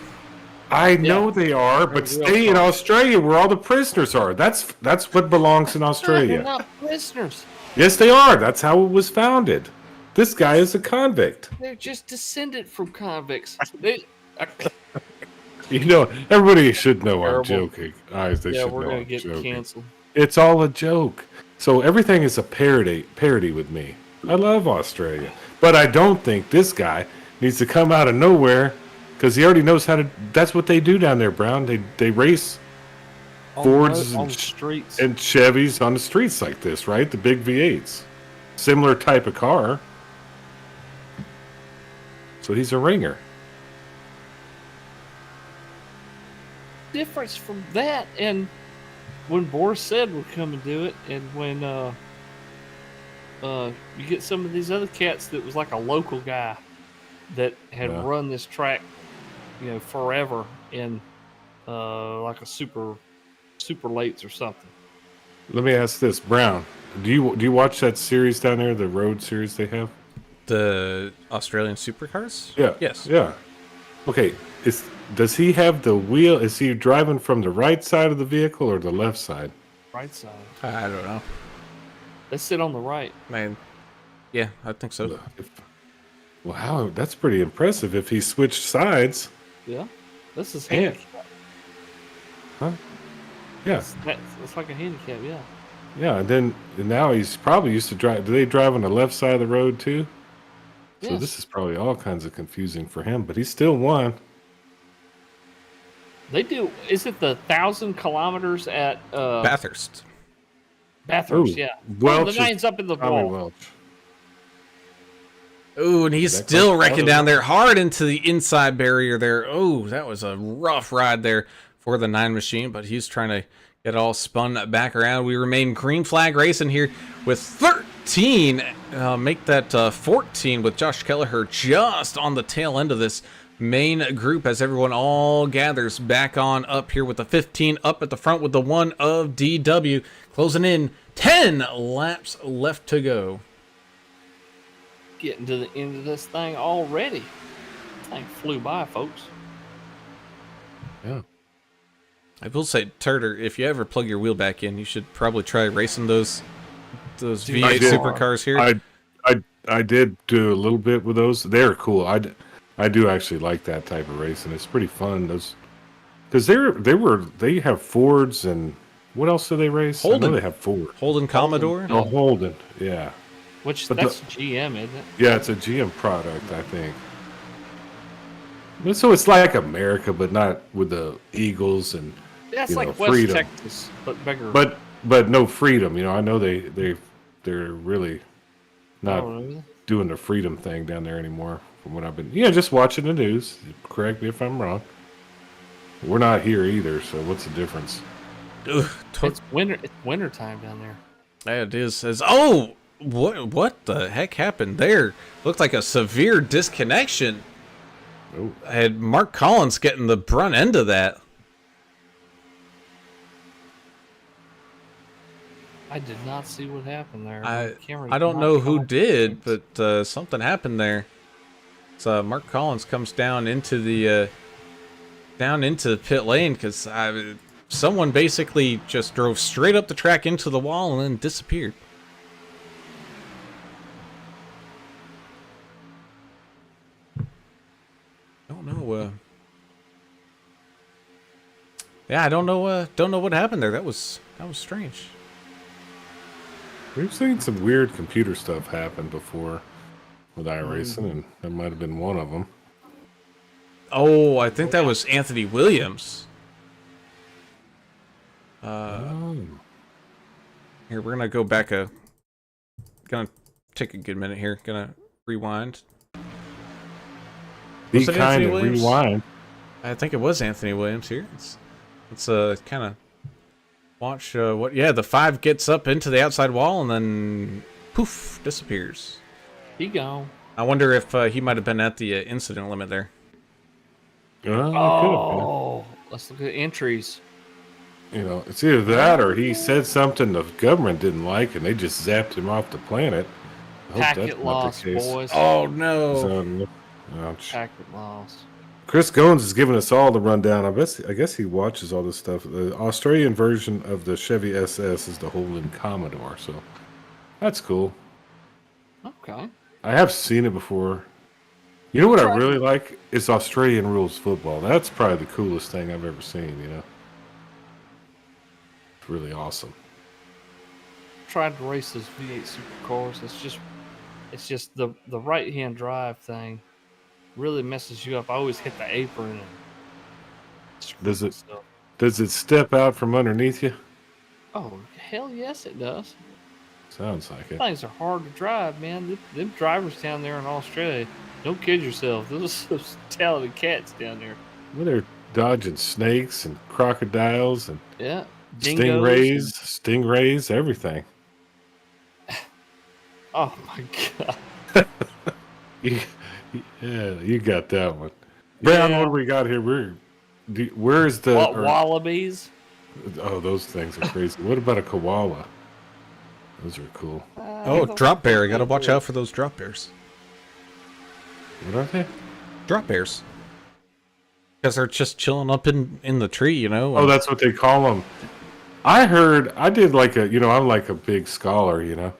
Speaker 4: I know they are, but stay in Australia where all the prisoners are. That's what belongs in
Speaker 3: They're
Speaker 4: Australia.
Speaker 3: not prisoners.
Speaker 4: Yes, they are. That's how it was founded. This guy is a convict.
Speaker 3: They're just descended from convicts.
Speaker 4: You know, everybody should know I'm
Speaker 3: Terrible.
Speaker 4: joking. They should know
Speaker 3: We're gonna
Speaker 4: I'm
Speaker 3: get
Speaker 4: joking.
Speaker 3: canceled.
Speaker 4: It's all a joke. So everything is a parody with me. I love Australia. But I don't think this guy needs to come out of nowhere because he already knows how to. That's what they do down there, Brown. They race Fords
Speaker 3: on the streets.
Speaker 4: and Chevys on the streets like this, right? The big V8s. Similar type of car. So he's a ringer.
Speaker 3: Difference from that and when Boris said would come and do it, and when you get some of these other cats that was like a local guy that had run this track, forever in like a super lates or something.
Speaker 4: Let me ask this, Brown. Do you watch that series down there, the road series they have?
Speaker 1: The Australian supercars?
Speaker 4: Yeah.
Speaker 1: Yes.
Speaker 4: Yeah. Okay. Does he have the wheel? Is he driving from the right side of the vehicle or the left side?
Speaker 3: Right side.
Speaker 1: I don't know.
Speaker 3: Let's sit on the right.
Speaker 1: Man. Yeah, I think so.
Speaker 4: Wow, that's pretty impressive if he switched sides.
Speaker 3: Yeah. This is
Speaker 4: And-
Speaker 3: handicap.
Speaker 4: Huh? Yeah.
Speaker 3: It's like a handicap, yeah.
Speaker 4: Yeah, and now he's probably used to drive. Do they drive on the left side of the road too? So
Speaker 3: Yes.
Speaker 4: this is probably all kinds of confusing for him, but he still won.
Speaker 3: They do. Is it the 1,000 kilometers at
Speaker 1: Bathurst.
Speaker 3: Bathurst?
Speaker 4: Ooh,
Speaker 3: Yeah.
Speaker 4: Welch
Speaker 3: the nine's up in the
Speaker 4: Tommy
Speaker 3: wall.
Speaker 4: Welch.
Speaker 1: Ooh, and he's
Speaker 4: That
Speaker 1: still
Speaker 4: goes
Speaker 1: wrecking
Speaker 4: all
Speaker 1: down
Speaker 4: the-
Speaker 1: there hard into the inside barrier there. Oh, that was a rough ride there for the 9 machine, but he's trying to get it all spun back around. We remain green flag racing here with 13. Make that 14 with Josh Kelleher just on the tail end of this main group as everyone all gathers back on up here with the 15 up at the front with the 1 of DW. Closing in 10 laps left to go.
Speaker 3: Getting to the end of this thing already. Thing flew by, folks.
Speaker 4: Yeah.
Speaker 1: I will say, Turter, if you ever plug your wheel back in, you should probably try racing those V8
Speaker 4: I did.
Speaker 1: supercars here.
Speaker 4: I did do a little bit with those. They're cool. I do actually like that type of racing. It's pretty fun. Those because they have Fords and what else do they race? I
Speaker 1: Holden.
Speaker 4: know they have Ford.
Speaker 1: Holden Commodore.
Speaker 4: Oh, Holden. Yeah.
Speaker 3: Which
Speaker 4: But
Speaker 3: that's GM, isn't it?
Speaker 4: Yeah, it's a GM product, I think. But so it's like America, but not with the Eagles and
Speaker 3: That's
Speaker 4: you
Speaker 3: like
Speaker 4: know,
Speaker 3: West
Speaker 4: freedom.
Speaker 3: Texas, but bigger.
Speaker 4: but no freedom. I know they're really not
Speaker 3: Oh, really?
Speaker 4: doing the freedom thing down there anymore. From what I've been, just watching the news. Correct me if I'm wrong. We're not here either, so what's the difference?
Speaker 1: Ugh,
Speaker 3: It's winter time down there.
Speaker 1: yeah, it is. What the heck happened there? Looked like a severe disconnection.
Speaker 4: Oh,
Speaker 1: I had Mark Collins getting the brunt end of that.
Speaker 3: I did not see what happened there.
Speaker 1: I
Speaker 3: My camera
Speaker 1: I
Speaker 3: did
Speaker 1: don't
Speaker 3: not
Speaker 1: know who
Speaker 3: connect.
Speaker 1: did, but something happened there. So Mark Collins comes down into the pit lane because someone basically just drove straight up the track into the wall and then disappeared. Don't know. Yeah, I don't know. Don't know what happened there. That was strange.
Speaker 4: we've seen some weird computer stuff happen before with iRacing, and that might have been one of them.
Speaker 1: Oh, I think that was Anthony Williams.
Speaker 4: Oh.
Speaker 1: Here, we're gonna go back gonna take a good minute here. Gonna rewind.
Speaker 4: Be
Speaker 1: Was it
Speaker 4: kind
Speaker 1: Anthony
Speaker 4: and
Speaker 1: Williams?
Speaker 4: rewind.
Speaker 1: I think it was Anthony Williams here. Let's kind of watch what. Yeah, the 5 gets up into the outside wall and then poof disappears.
Speaker 3: He gone.
Speaker 1: I wonder if he might have been at the incident limit there.
Speaker 3: Oh, let's look at entries.
Speaker 4: It's either that or he said something the government didn't like, and they just zapped him off the planet. I hope that's
Speaker 3: Packet
Speaker 4: not
Speaker 3: loss,
Speaker 4: the case.
Speaker 3: boys.
Speaker 1: Oh no!
Speaker 4: So, ouch.
Speaker 3: Packet loss.
Speaker 4: Chris Goins is giving us all the rundown. I guess he watches all this stuff. The Australian version of the Chevy SS is the Holden Commodore, so that's cool.
Speaker 3: Okay.
Speaker 4: I have seen it before. You know what I really like? It's Australian rules football. That's probably the coolest thing I've ever seen, It's really awesome.
Speaker 3: Tried to race those V8 supercars. It's just the right hand drive thing really messes you up. I always hit the apron and
Speaker 4: Does it
Speaker 3: stuff.
Speaker 4: does it step out from underneath you?
Speaker 3: Oh hell yes it does.
Speaker 4: Sounds like it.
Speaker 3: Things are hard to drive, man. Them drivers down there in Australia, don't kid yourself. There's some talented cats down there.
Speaker 4: Well, they're dodging snakes and crocodiles and
Speaker 3: Yeah. dingoes.
Speaker 4: Stingrays, everything.
Speaker 3: Oh my god.
Speaker 4: You got that one. Brown,
Speaker 3: Yeah.
Speaker 4: what do we got here? Where's the...
Speaker 3: Wallabies?
Speaker 4: Oh, those things are crazy. What about a koala? Those are cool.
Speaker 1: Oh, drop bear. You gotta watch out for those drop bears.
Speaker 4: What are they?
Speaker 1: Drop bears. Because they're just chilling up in the tree, you know?
Speaker 4: Oh, that's what they call them. I did like I'm like a big scholar,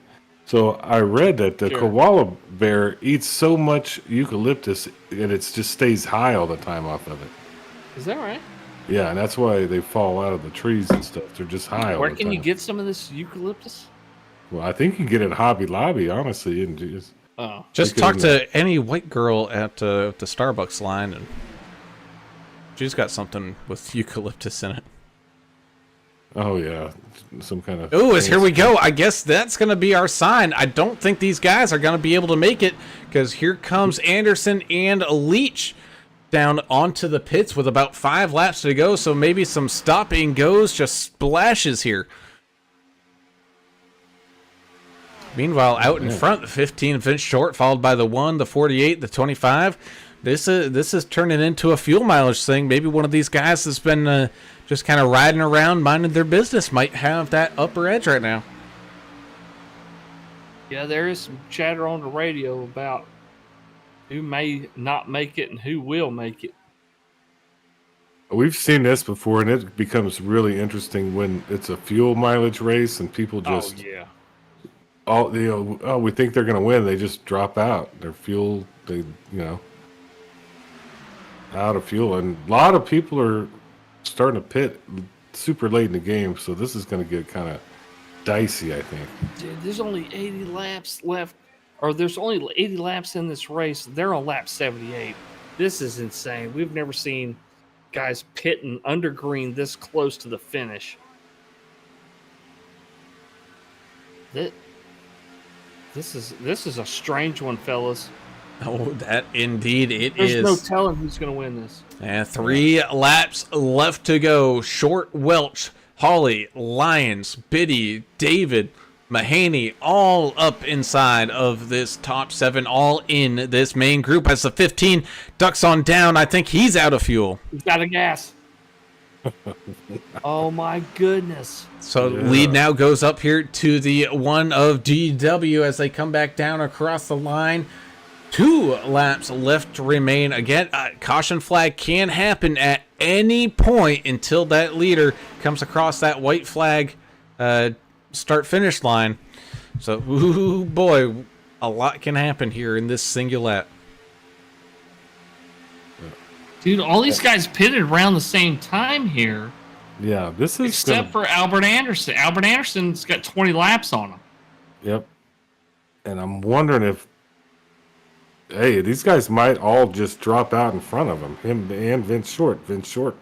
Speaker 4: So I read that the koala bear eats so much eucalyptus and it just stays high all the time off of it.
Speaker 3: Is that right?
Speaker 4: Yeah, and that's why they fall out of the trees and stuff. They're just high all
Speaker 3: Where
Speaker 4: the
Speaker 3: can
Speaker 4: time.
Speaker 3: you get some of this eucalyptus?
Speaker 4: Well, I think you can get it at Hobby Lobby, honestly, and
Speaker 1: just talk to any white girl at the Starbucks line, and she's got something with eucalyptus in it.
Speaker 4: Oh yeah, some kind of.
Speaker 1: Oh, here we go. I guess that's going to be our sign. I don't think these guys are going to be able to make it because here comes Anderson and Leach down onto the pits with about 5 laps to go. So maybe some stop and goes, just splashes here. Meanwhile, out in front, the 15 Vince Short, followed by the 1, the 48, the 25. This is turning into a fuel mileage thing. Maybe one of these guys has been just kind of riding around, minding their business, might have that upper edge right now.
Speaker 3: Yeah, there is some chatter on the radio about who may not make it and who will make it.
Speaker 4: We've seen this before, and it becomes really interesting when it's a fuel mileage race and people just we think they're going to win. They just drop out. Their fuel, out of fuel, and a lot of people are starting to pit super late in the game, so this is going to get kind of dicey, I think.
Speaker 3: Dude, there's only 80 laps left, or there's only 80 laps in this race. They're on lap 78. This is insane. We've never seen guys pitting under green this close to the finish. This is a strange one, fellas.
Speaker 1: Oh, that indeed it
Speaker 3: There's
Speaker 1: is.
Speaker 3: There's no telling who's going to win this.
Speaker 1: And 3 laps left to go. Short, Welch, Hawley, Lyons, Biddy, David, Mahaney, all up inside of this top 7, all in this main group as the 15 ducks on down. I think he's out of fuel.
Speaker 3: He's out of gas. Oh my goodness.
Speaker 1: So lead now goes up here to the 1 of DW as they come back down across the line. 2 laps left to remain. Again, caution flag can happen at any point until that leader comes across that white flag start-finish line. So, ooh, boy, a lot can happen here in this single lap.
Speaker 3: Dude, all these guys pitted around the same time here.
Speaker 4: Yeah, this is...
Speaker 3: Except for Albert Anderson. Albert Anderson's got 20 laps on him.
Speaker 4: Yep. And I'm wondering if... Hey, these guys might all just drop out in front of him and Vince Short. Vince Short.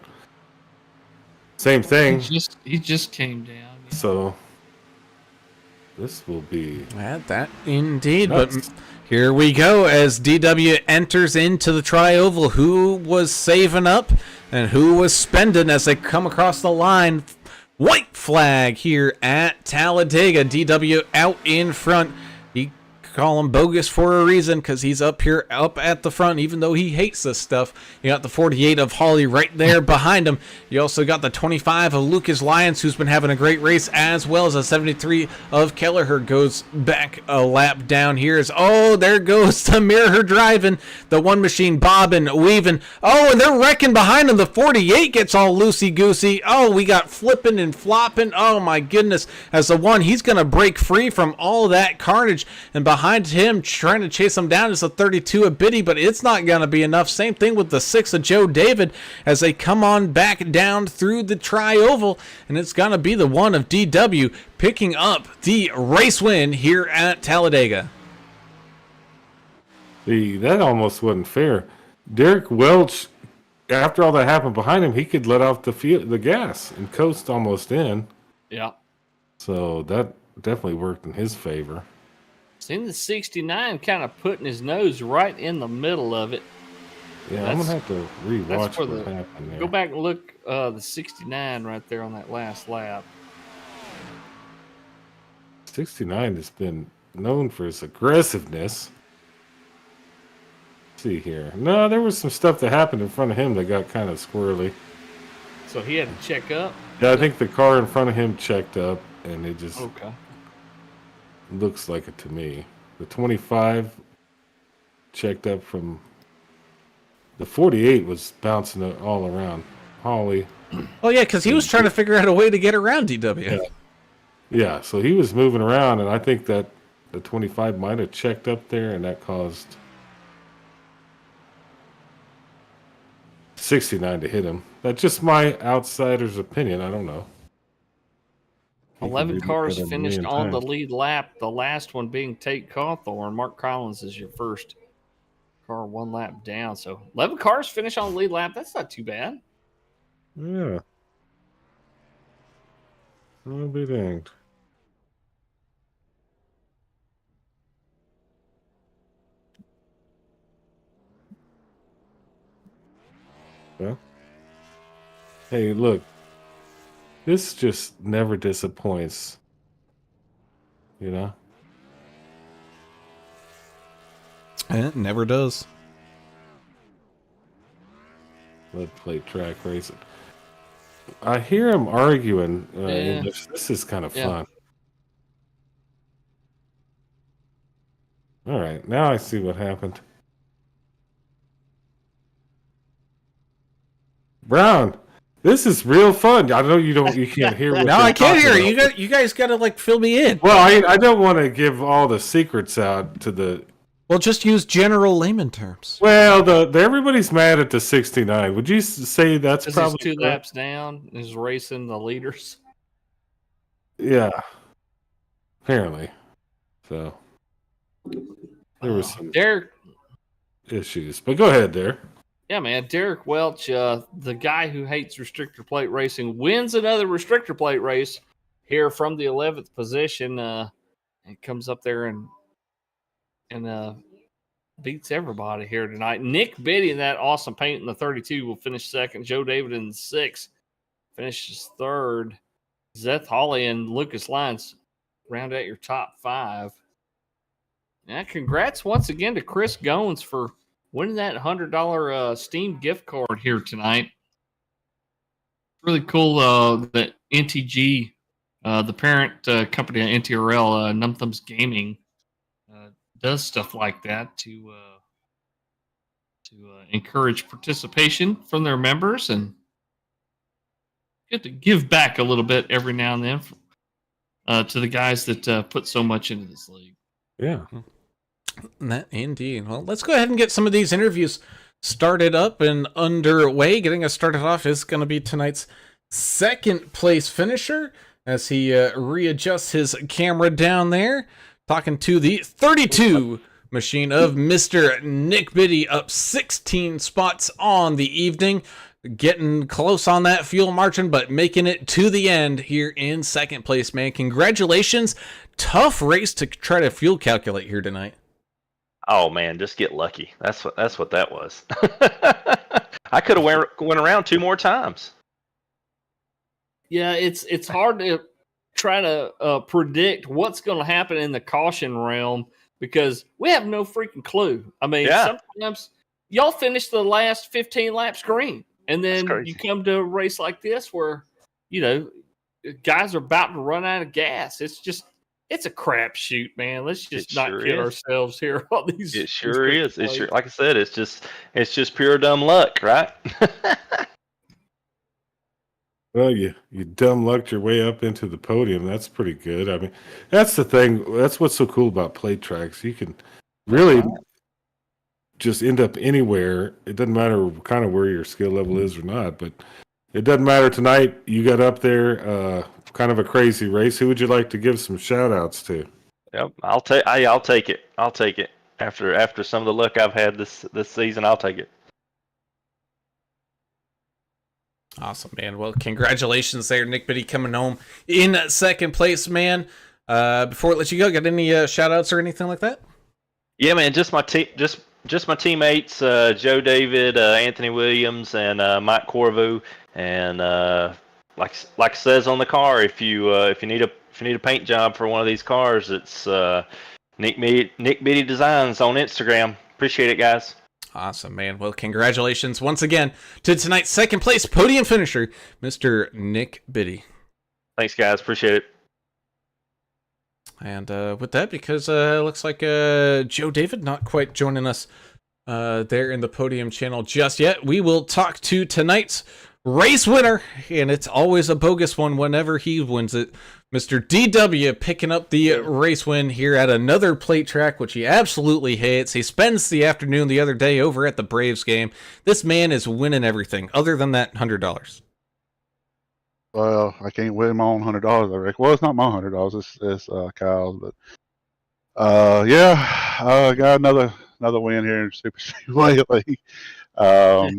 Speaker 4: Same thing.
Speaker 3: He just came down. Yeah.
Speaker 4: So... This will be...
Speaker 1: That indeed, nuts. But here we go as DW enters into the tri-oval. Who was saving up and who was spending as they come across the line? White flag here at Talladega. DW out in front. He call him bogus for a reason because he's up here, up at the front, even though he hates this stuff. You got the 48 of Hawley right there behind him. You also got the 25 of Lucas Lyons, who's been having a great race, as well as a 73 of Kelleher goes back a lap down here. There goes the mirror driving, the one machine bobbing, weaving. Oh, and they're wrecking behind him. The 48 gets all loosey-goosey. Oh, we got flipping and flopping. Oh, my goodness. As the one, he's going to break free from all that carnage. And behind him, trying to chase him down, is a 32 of Biddy, but it's not going to be enough. Same thing with the 6 of Joe David as they come on back down through the tri-oval, and it's going to be the 1 of DW picking up the race win here at Talladega.
Speaker 4: See, that almost wasn't fair. Derek Welch, after all that happened behind him, he could let off the gas and coast almost in.
Speaker 3: Yeah.
Speaker 4: So that definitely worked in his favor.
Speaker 3: Seen the 69 kind of putting his nose right in the middle of it.
Speaker 4: Yeah, I'm gonna have to rewatch
Speaker 3: That's where
Speaker 4: what happened there.
Speaker 3: go back and look the 69 right there on that last lap.
Speaker 4: 69 has been known for its aggressiveness. Let's see here. No, there was some stuff that happened in front of him that got kind of squirrely.
Speaker 3: So he had to check up.
Speaker 4: Yeah, I think the car in front of him checked up, and it just
Speaker 3: Okay.
Speaker 4: looks like it to me. The 25 checked up from the 48 was bouncing it all around. Holly.
Speaker 1: Oh yeah, because he was trying to figure out a way to get around DW.
Speaker 4: Yeah, so he was moving around, and I think that the 25 might have checked up there, and that caused 69 to hit him. That's just my outsider's opinion. I don't know. You can
Speaker 3: 11
Speaker 4: read
Speaker 3: cars
Speaker 4: that a
Speaker 3: finished
Speaker 4: million
Speaker 3: on the
Speaker 4: times.
Speaker 3: lead lap. The last one being Tate Cawthorn. Mark Collins is your first car 1 lap down. So 11 cars finish on the lead lap. That's not too bad.
Speaker 4: Yeah. I'll be danged. Well, hey, look, this just never disappoints. You know?
Speaker 1: It never does.
Speaker 4: Lead plate track racing. I hear him arguing.
Speaker 3: Yeah.
Speaker 4: This is kind of
Speaker 3: Yeah.
Speaker 4: fun. All right, now I see what happened. Brown, this is real fun. I know you can't hear. What
Speaker 1: Now
Speaker 4: they're
Speaker 1: I can't hear
Speaker 4: talking
Speaker 1: you.
Speaker 4: about.
Speaker 1: You guys got to like fill me in.
Speaker 4: Well, I don't want to give all the secrets out to the.
Speaker 1: Well, just use general layman terms.
Speaker 4: Well, everybody's mad at the 69. Would you say that's
Speaker 3: This is
Speaker 4: probably
Speaker 3: 2
Speaker 4: correct?
Speaker 3: laps down. Is racing the leaders.
Speaker 4: Yeah, apparently. So there was some
Speaker 3: Derek,
Speaker 4: issues, but go ahead there.
Speaker 3: yeah, man. Derek Welch, the guy who hates restrictor plate racing, wins another restrictor plate race here from the 11th position. And comes up there and beats everybody here tonight. Nick Biddy in that awesome paint in the 32 will finish second. Joe David in the 6th finishes third. Zeth Hawley and Lucas Lyons round out your top 5. Now, congrats once again to Chris Goins for winning that $100 Steam gift card here tonight. Really cool that NTG, the parent company of NTRL, Num Thumbs Gaming, does stuff like that to encourage participation from their members and get to give back a little bit every now and then to the guys that put so much into this league.
Speaker 4: Yeah.
Speaker 1: That indeed. Well, let's go ahead and get some of these interviews started up and underway. Getting us started off is going to be tonight's second place finisher as he readjusts his camera down there. Talking to the 32 machine of Mr. Nick Biddy, up 16 spots on the evening. Getting close on that fuel margin, but making it to the end here in second place, man. Congratulations. Tough race to try to fuel calculate here tonight.
Speaker 5: Oh man, just get lucky. That's what that was. I could have went around 2 more times.
Speaker 3: Yeah, it's hard to try to predict what's going to happen in the caution realm because we have no freaking clue. I mean, sometimes y'all finish the last 15 laps green, and then you come to a race like this where, you know, guys are about to run out of gas. It's a crapshoot, man. Let's just not kid ourselves here on these.
Speaker 5: It sure is. It's sure, like I said, it's just pure dumb luck, right?
Speaker 4: Well, you dumb lucked your way up into the podium. That's pretty good. I mean, that's the thing. That's what's so cool about plate tracks. You can really just end up anywhere. It doesn't matter kind of where your skill level is or not. But it doesn't matter tonight. You got up there. Kind of a crazy race. Who would you like to give some shout outs to?
Speaker 5: Yep, I'll take it. I'll take it. After some of the luck I've had this season, I'll take it.
Speaker 1: Awesome, man. Well, congratulations there, Nick Biddy, coming home in second place, man. Before I let you go, got any shout outs or anything like that?
Speaker 5: Yeah, man, just my team, just Just my teammates, Joe David, Anthony Williams, and Mike Corvu. And like it says on the car, if you need a paint job for one of these cars, it's Nick Beatty Designs on Instagram. Appreciate it, guys.
Speaker 1: Awesome, man. Well, congratulations once again to tonight's second place podium finisher, Mr. Nick Biddy.
Speaker 5: Thanks, guys. Appreciate it.
Speaker 1: And with that, because it looks like Joe David not quite joining us there in the podium channel just yet, we will talk to tonight's race winner, and it's always a bogus one whenever he wins it. Mr. DW picking up the race win here at another plate track, which he absolutely hates. He spends the afternoon the other day over at the Braves game. This man is winning everything other than that $100.
Speaker 6: Well, I can't win my own $100, I reckon. Well, it's not my $100. It's Kyle's, but yeah, got another win here in Super Speedway League. I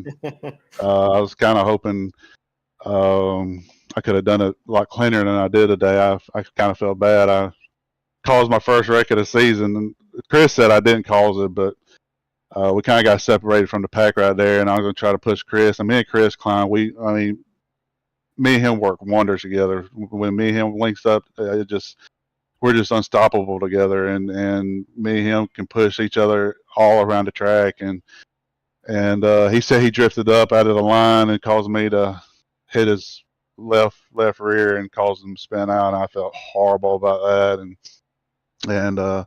Speaker 6: was kind of hoping I could have done it a lot cleaner than I did today. I kind of felt bad. I caused my first wreck of the season. And Chris said I didn't cause it, but we kind of got separated from the pack right there, and I was going to try to push Chris. And me and Chris Klein, me and him work wonders together. When me and him links up, we're just unstoppable together, and me and him can push each other all around the track. And he said he drifted up out of the line and caused me to hit his left rear and caused him to spin out. And I felt horrible about that. And that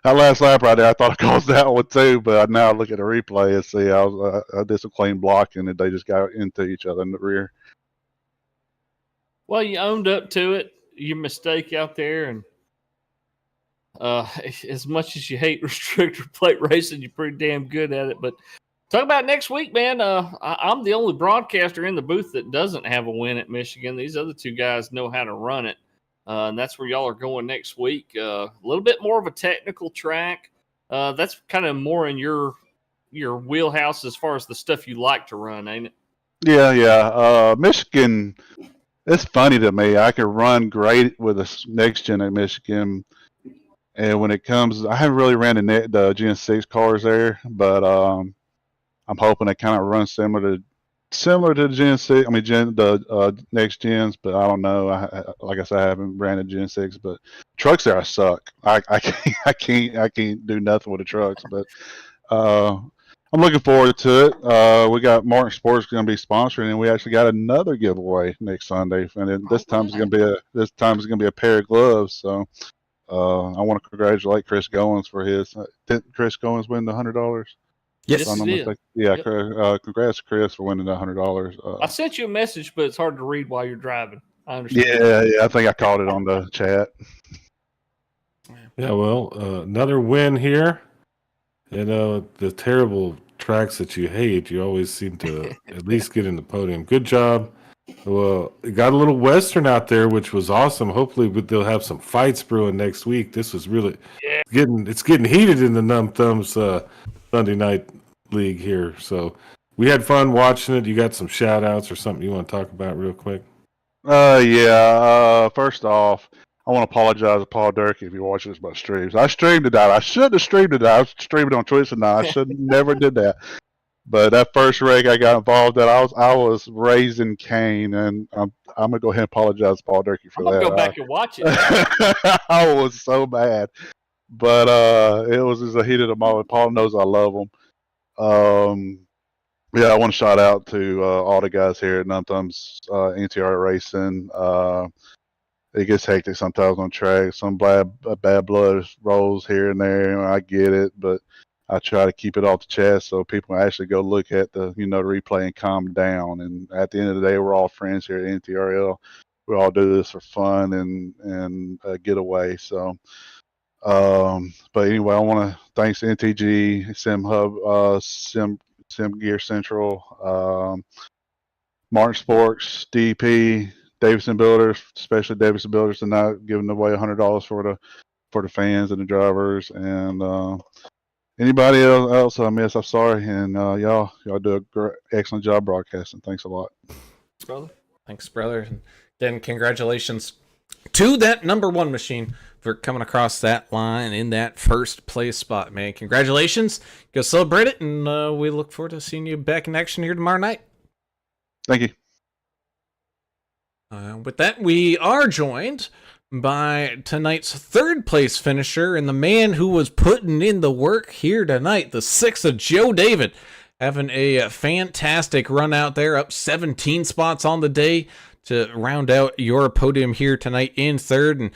Speaker 6: last lap right there, I thought I caused that one too. But now I look at the replay and see I did some clean blocking, and they just got into each other in the rear.
Speaker 3: Well, you owned up to it, your mistake out there, and as much as you hate restrictor plate racing, you're pretty damn good at it. But talk about next week, man. I'm the only broadcaster in the booth that doesn't have a win at Michigan. These other two guys know how to run it, and that's where y'all are going next week. A little bit more of a technical track. That's kind of more in your wheelhouse as far as the stuff you like to run, ain't it?
Speaker 6: Yeah. Michigan. It's funny to me. I could run great with the next gen at Michigan, and when it comes, I haven't really ran the Gen 6 cars there, but I'm hoping they kind of run similar to Gen 6. The next gens, but I don't know. Like I said, I haven't ran a Gen 6, but trucks there I suck. I can't do nothing with the trucks, but I'm looking forward to it. We got Martin Sports going to be sponsoring, and we actually got another giveaway next Sunday. And then this time it's going to be a pair of gloves. So I want to congratulate Chris Goins for his. Didn't Chris Goins win the $100?
Speaker 3: Yes, he did.
Speaker 6: Yeah,
Speaker 3: Yep.
Speaker 6: Congrats, Chris, for winning the $100.
Speaker 3: I sent you a message, but it's hard to read while you're driving. I understand.
Speaker 6: Yeah, I think I caught it on the chat.
Speaker 4: Yeah, well, another win here. The terrible tracks that you hate, you always seem to at least get in the podium. Good job. Well, it got a little Western out there, which was awesome. Hopefully, they'll have some fights brewing next week. This was really getting heated in the Numb Thumbs Sunday night league here. So we had fun watching it. You got some shout outs or something you want to talk about real quick?
Speaker 6: First off, I want to apologize to Paul Durkee if you're watching this by streams. I streamed it out. I shouldn't have streamed it out. I was streaming on Twitch and I should never did that. But that first rig I got involved in, I was raising Cain, and I'm gonna go ahead and apologize to Paul Durkee for that.
Speaker 3: I'm gonna go back and watch it.
Speaker 6: I was so bad, but it was just a heat of the moment. Paul knows I love him. I want to shout out to all the guys here at Numb Thumbs NTRL Racing. It gets hectic sometimes on track. Some bad blood rolls here and there. I get it, but I try to keep it off the chest so people can actually go look at the replay and calm down. And at the end of the day, we're all friends here at NTRL. We all do this for fun and getaway. So, but anyway, I want to thanks NTG, Sim Hub, Sim Gear Central, Martin Sports, DP, Davidson Builders, especially Davidson Builders, tonight giving away $100 for the fans and the drivers, and anybody else I miss, I'm sorry. And y'all do a excellent job broadcasting. Thanks a lot,
Speaker 3: brother.
Speaker 1: Thanks, brother. And then congratulations to that number one machine, for coming across that line in that first place spot, man. Congratulations. Go celebrate it, and we look forward to seeing you back in action here tomorrow night.
Speaker 6: Thank you.
Speaker 1: With that, we are joined by tonight's third place finisher and the man who was putting in the work here tonight, the 6th of Joe David, having a fantastic run out there, up 17 spots on the day to round out your podium here tonight in third. And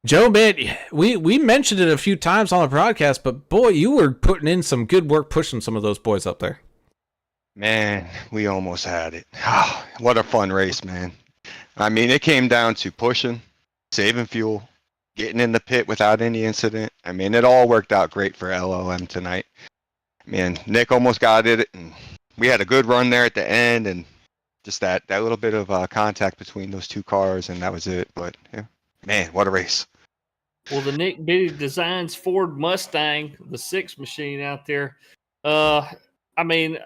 Speaker 1: Joe, man, we mentioned it a few times on the broadcast, but boy, you were putting in some good work pushing some of those boys up there.
Speaker 7: Man, we almost had it. What a fun race, man. I mean, it came down to pushing, saving fuel, getting in the pit without any incident. I mean, it all worked out great for LLM tonight. Man, Nick almost got it, and we had a good run there at the end, and just that little bit of contact between those two cars, and that was it. But, yeah, man, what a race.
Speaker 3: Well, the Nick Biddy Designs Ford Mustang, the 6 machine out there, I mean,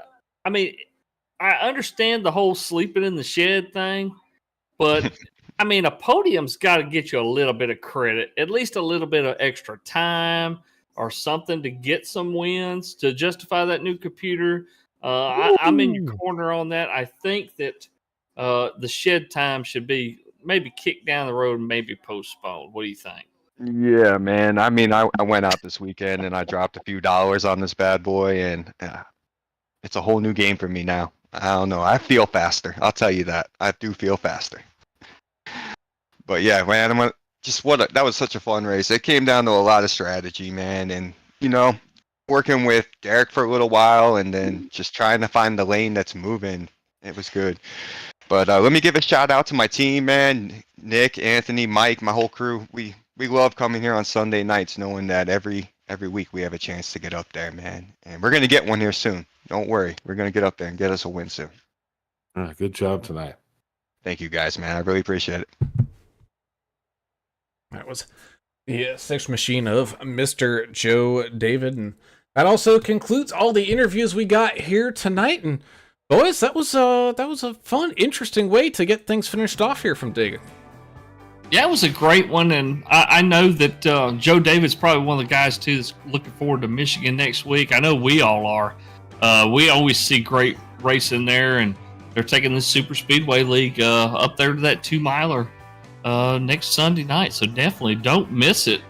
Speaker 3: I understand the whole sleeping in the shed thing, but I mean, a podium's got to get you a little bit of credit, at least a little bit of extra time or something to get some wins to justify that new computer. I'm in your corner on that. I think that the shed time should be maybe kicked down the road and maybe postponed. What do you think?
Speaker 7: Yeah, man. I mean, I went out this weekend, and I dropped a few dollars on this bad boy, and it's a whole new game for me now. I don't know. I feel faster. I'll tell you that. I do feel faster. But yeah, man, that was such a fun race. It came down to a lot of strategy, man, and working with Derek for a little while, and then just trying to find the lane that's moving. It was good. But let me give a shout out to my team, man. Nick, Anthony, Mike, my whole crew. We love coming here on Sunday nights, knowing that every week we have a chance to get up there, man. And we're gonna get one here soon. Don't worry. We're going to get up there and get us a win soon.
Speaker 4: Good job tonight.
Speaker 7: Thank you, guys, man. I really appreciate it.
Speaker 1: That was the 6th machine of Mr. Joe David. And that also concludes all the interviews we got here tonight. And boys, that was a fun, interesting way to get things finished off here from Dega.
Speaker 3: Yeah, it was a great one, and I know that Joe David's probably one of the guys, too, that's looking forward to Michigan next week. I know we all are. We always see great racing there, and they're taking the Super Speedway League up there to that 2-miler next Sunday night. So definitely don't miss it.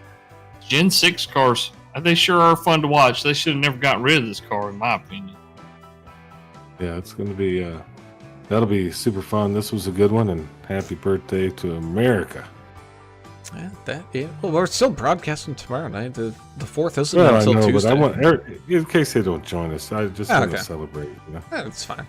Speaker 3: Gen 6 cars, they sure are fun to watch. They should have never gotten rid of this car, in my opinion.
Speaker 4: Yeah, it's going to be that'll be super fun. This was a good one, and happy birthday to America.
Speaker 1: Yeah, well, we're still broadcasting tomorrow night. The 4th isn't
Speaker 4: Well,
Speaker 1: until
Speaker 4: I know,
Speaker 1: Tuesday.
Speaker 4: but I want Eric, in case they don't join us, I just want
Speaker 1: okay.
Speaker 4: to celebrate.
Speaker 1: That's fine.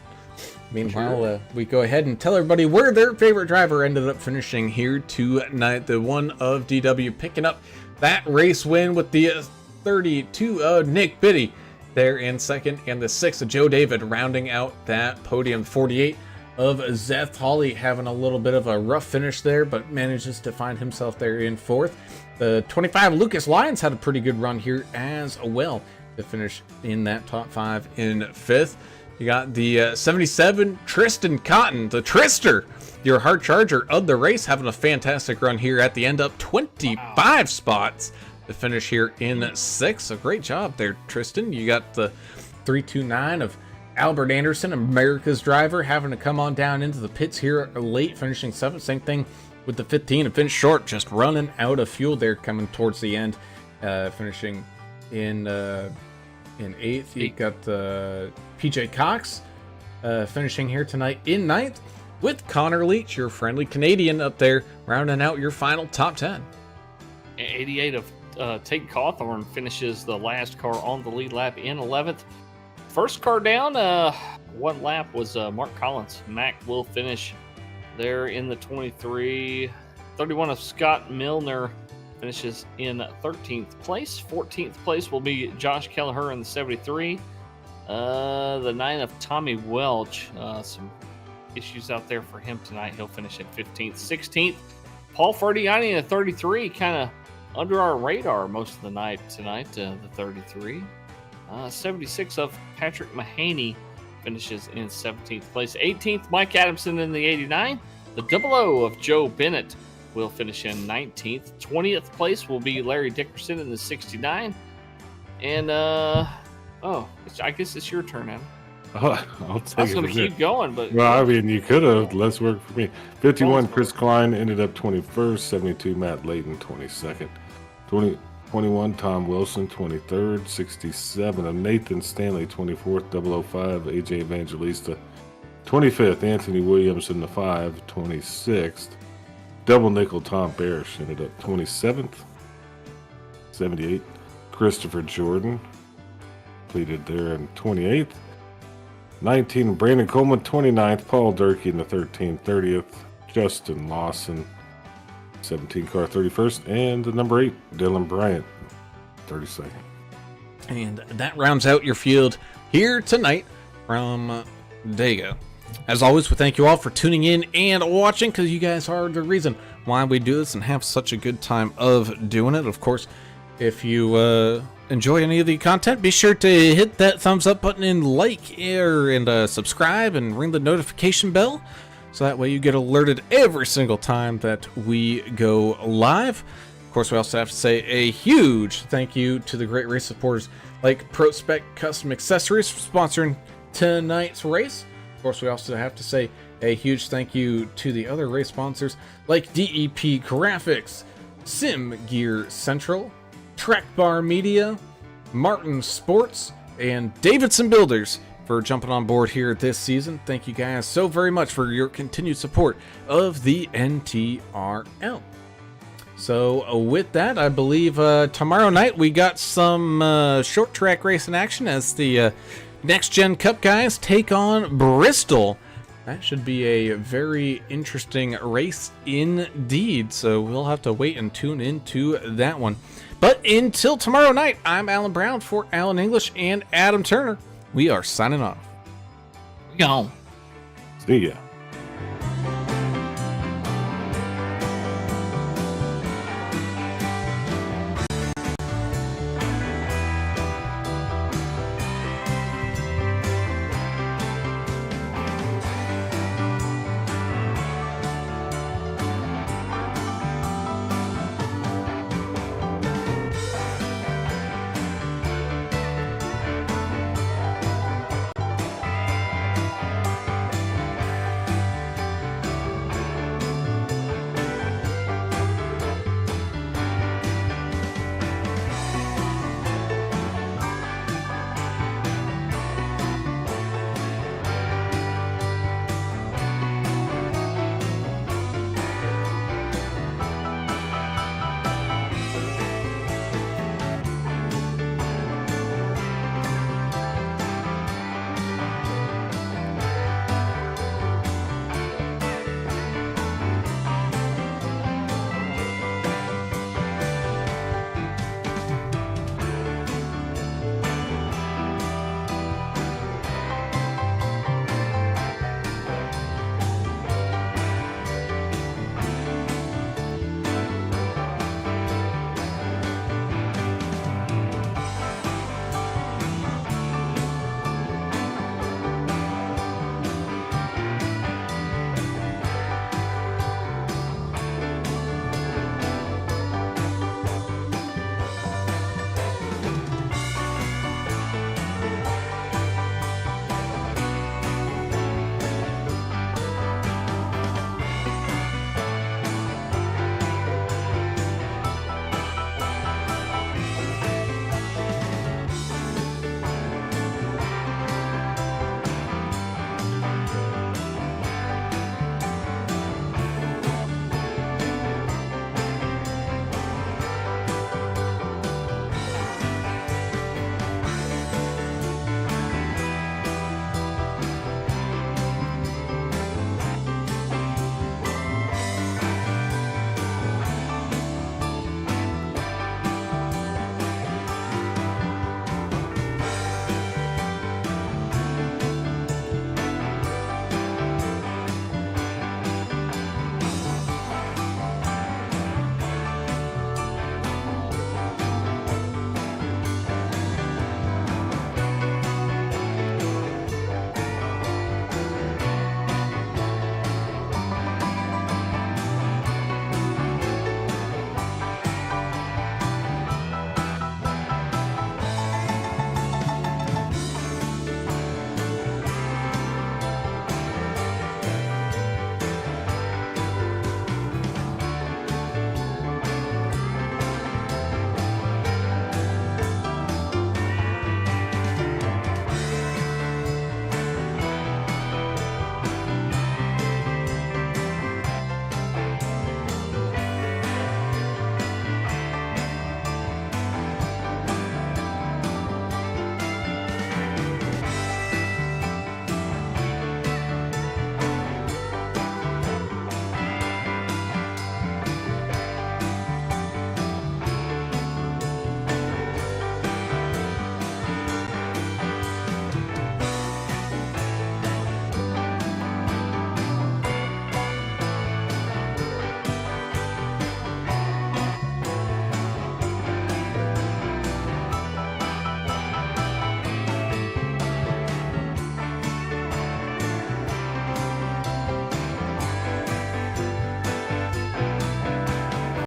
Speaker 1: Meanwhile, we go ahead and tell everybody where their favorite driver ended up finishing here tonight. The one of DW picking up that race win with the 32 of Nick Biddy there in second, and the 6th of Joe David rounding out that podium. 48 of Zeth Hawley having a little bit of a rough finish there, but manages to find himself there in 4th. The 25 Lucas Lyons had a pretty good run here as well to finish in that top 5 in 5th. You got the 77 Tristan Cotton, the Trister, your hard charger of the race, having a fantastic run here at the end, up 25 spots to finish here in 6th. So great job there, Tristan. You got the 329 of Albert Anderson, America's driver, having to come on down into the pits here late, finishing 7th. Same thing with the 15 and Vince Short, just running out of fuel there coming towards the end, finishing in 8th. You got PJ Cox finishing here tonight in 9th, with Connor Leach, your friendly Canadian, up there rounding out your final top 10.
Speaker 3: 88 of Tate Cawthorn finishes the last car on the lead lap in 11th. First car down, one lap was Mark Collins. Mac will finish there in the 23. 31 of Scott Milner finishes in 13th place. 14th place will be Josh Kelleher in the 73. The 9 of Tommy Welch. Some issues out there for him tonight. He'll finish at 15th. 16th, Paul Ferdiani in the 33. Kind of under our radar most of the night tonight, the 33. 76 of Patrick Mahaney finishes in 17th place. 18th, Mike Adamson in the 89. The 00 of Joe Bennett will finish in 19th. 20th place will be Larry Dickerson in the 69. And, I guess it's your turn, Adam.
Speaker 4: I'll take
Speaker 3: I was
Speaker 4: it.
Speaker 3: going to keep going, but.
Speaker 4: Well, I mean, you could have. Less work for me. 51, Chris Klein ended up 21st. 72, Matt Layton, 22nd. 21, Tom Wilson, 23rd. 67 of Nathan Stanley, 24th. 005, AJ Evangelista. 25th, Anthony Williams in the 5, 26th. Double nickel, Tom Barish ended up 27th. 78, Christopher Jordan completed there in 28th. 19, Brandon Coleman, 29th. Paul Durkee in the 13th. 30th, Justin Lawson, 17 car, 31st. And the number 8, Dylan Bryant, 32nd.
Speaker 1: And that rounds out your field here tonight from Dega. As always, we thank you all for tuning in and watching, because you guys are the reason why we do this and have such a good time of doing it. Of course, if you enjoy any of the content, be sure to hit that thumbs up button and like and subscribe and ring the notification bell, so that way you get alerted every single time that we go live. Of course, we also have to say a huge thank you to the great race supporters like PROspec Custom Accessories for sponsoring tonight's race. Of course, we also have to say a huge thank you to the other race sponsors like DEP Graphics, Sim Gear Central, Trek Bar Media, Martin Sports, and Davidson Builders for jumping on board here this season. Thank you guys so very much for your continued support of the NTRL. So with that, I believe tomorrow night we got some short track racing action as the Next Gen Cup guys take on Bristol. That should be a very interesting race indeed, so we'll have to wait and tune into that one. But until tomorrow night, I'm Alan Brown for Alan English and Adam Turner. We are signing off.
Speaker 3: We gone.
Speaker 4: See ya.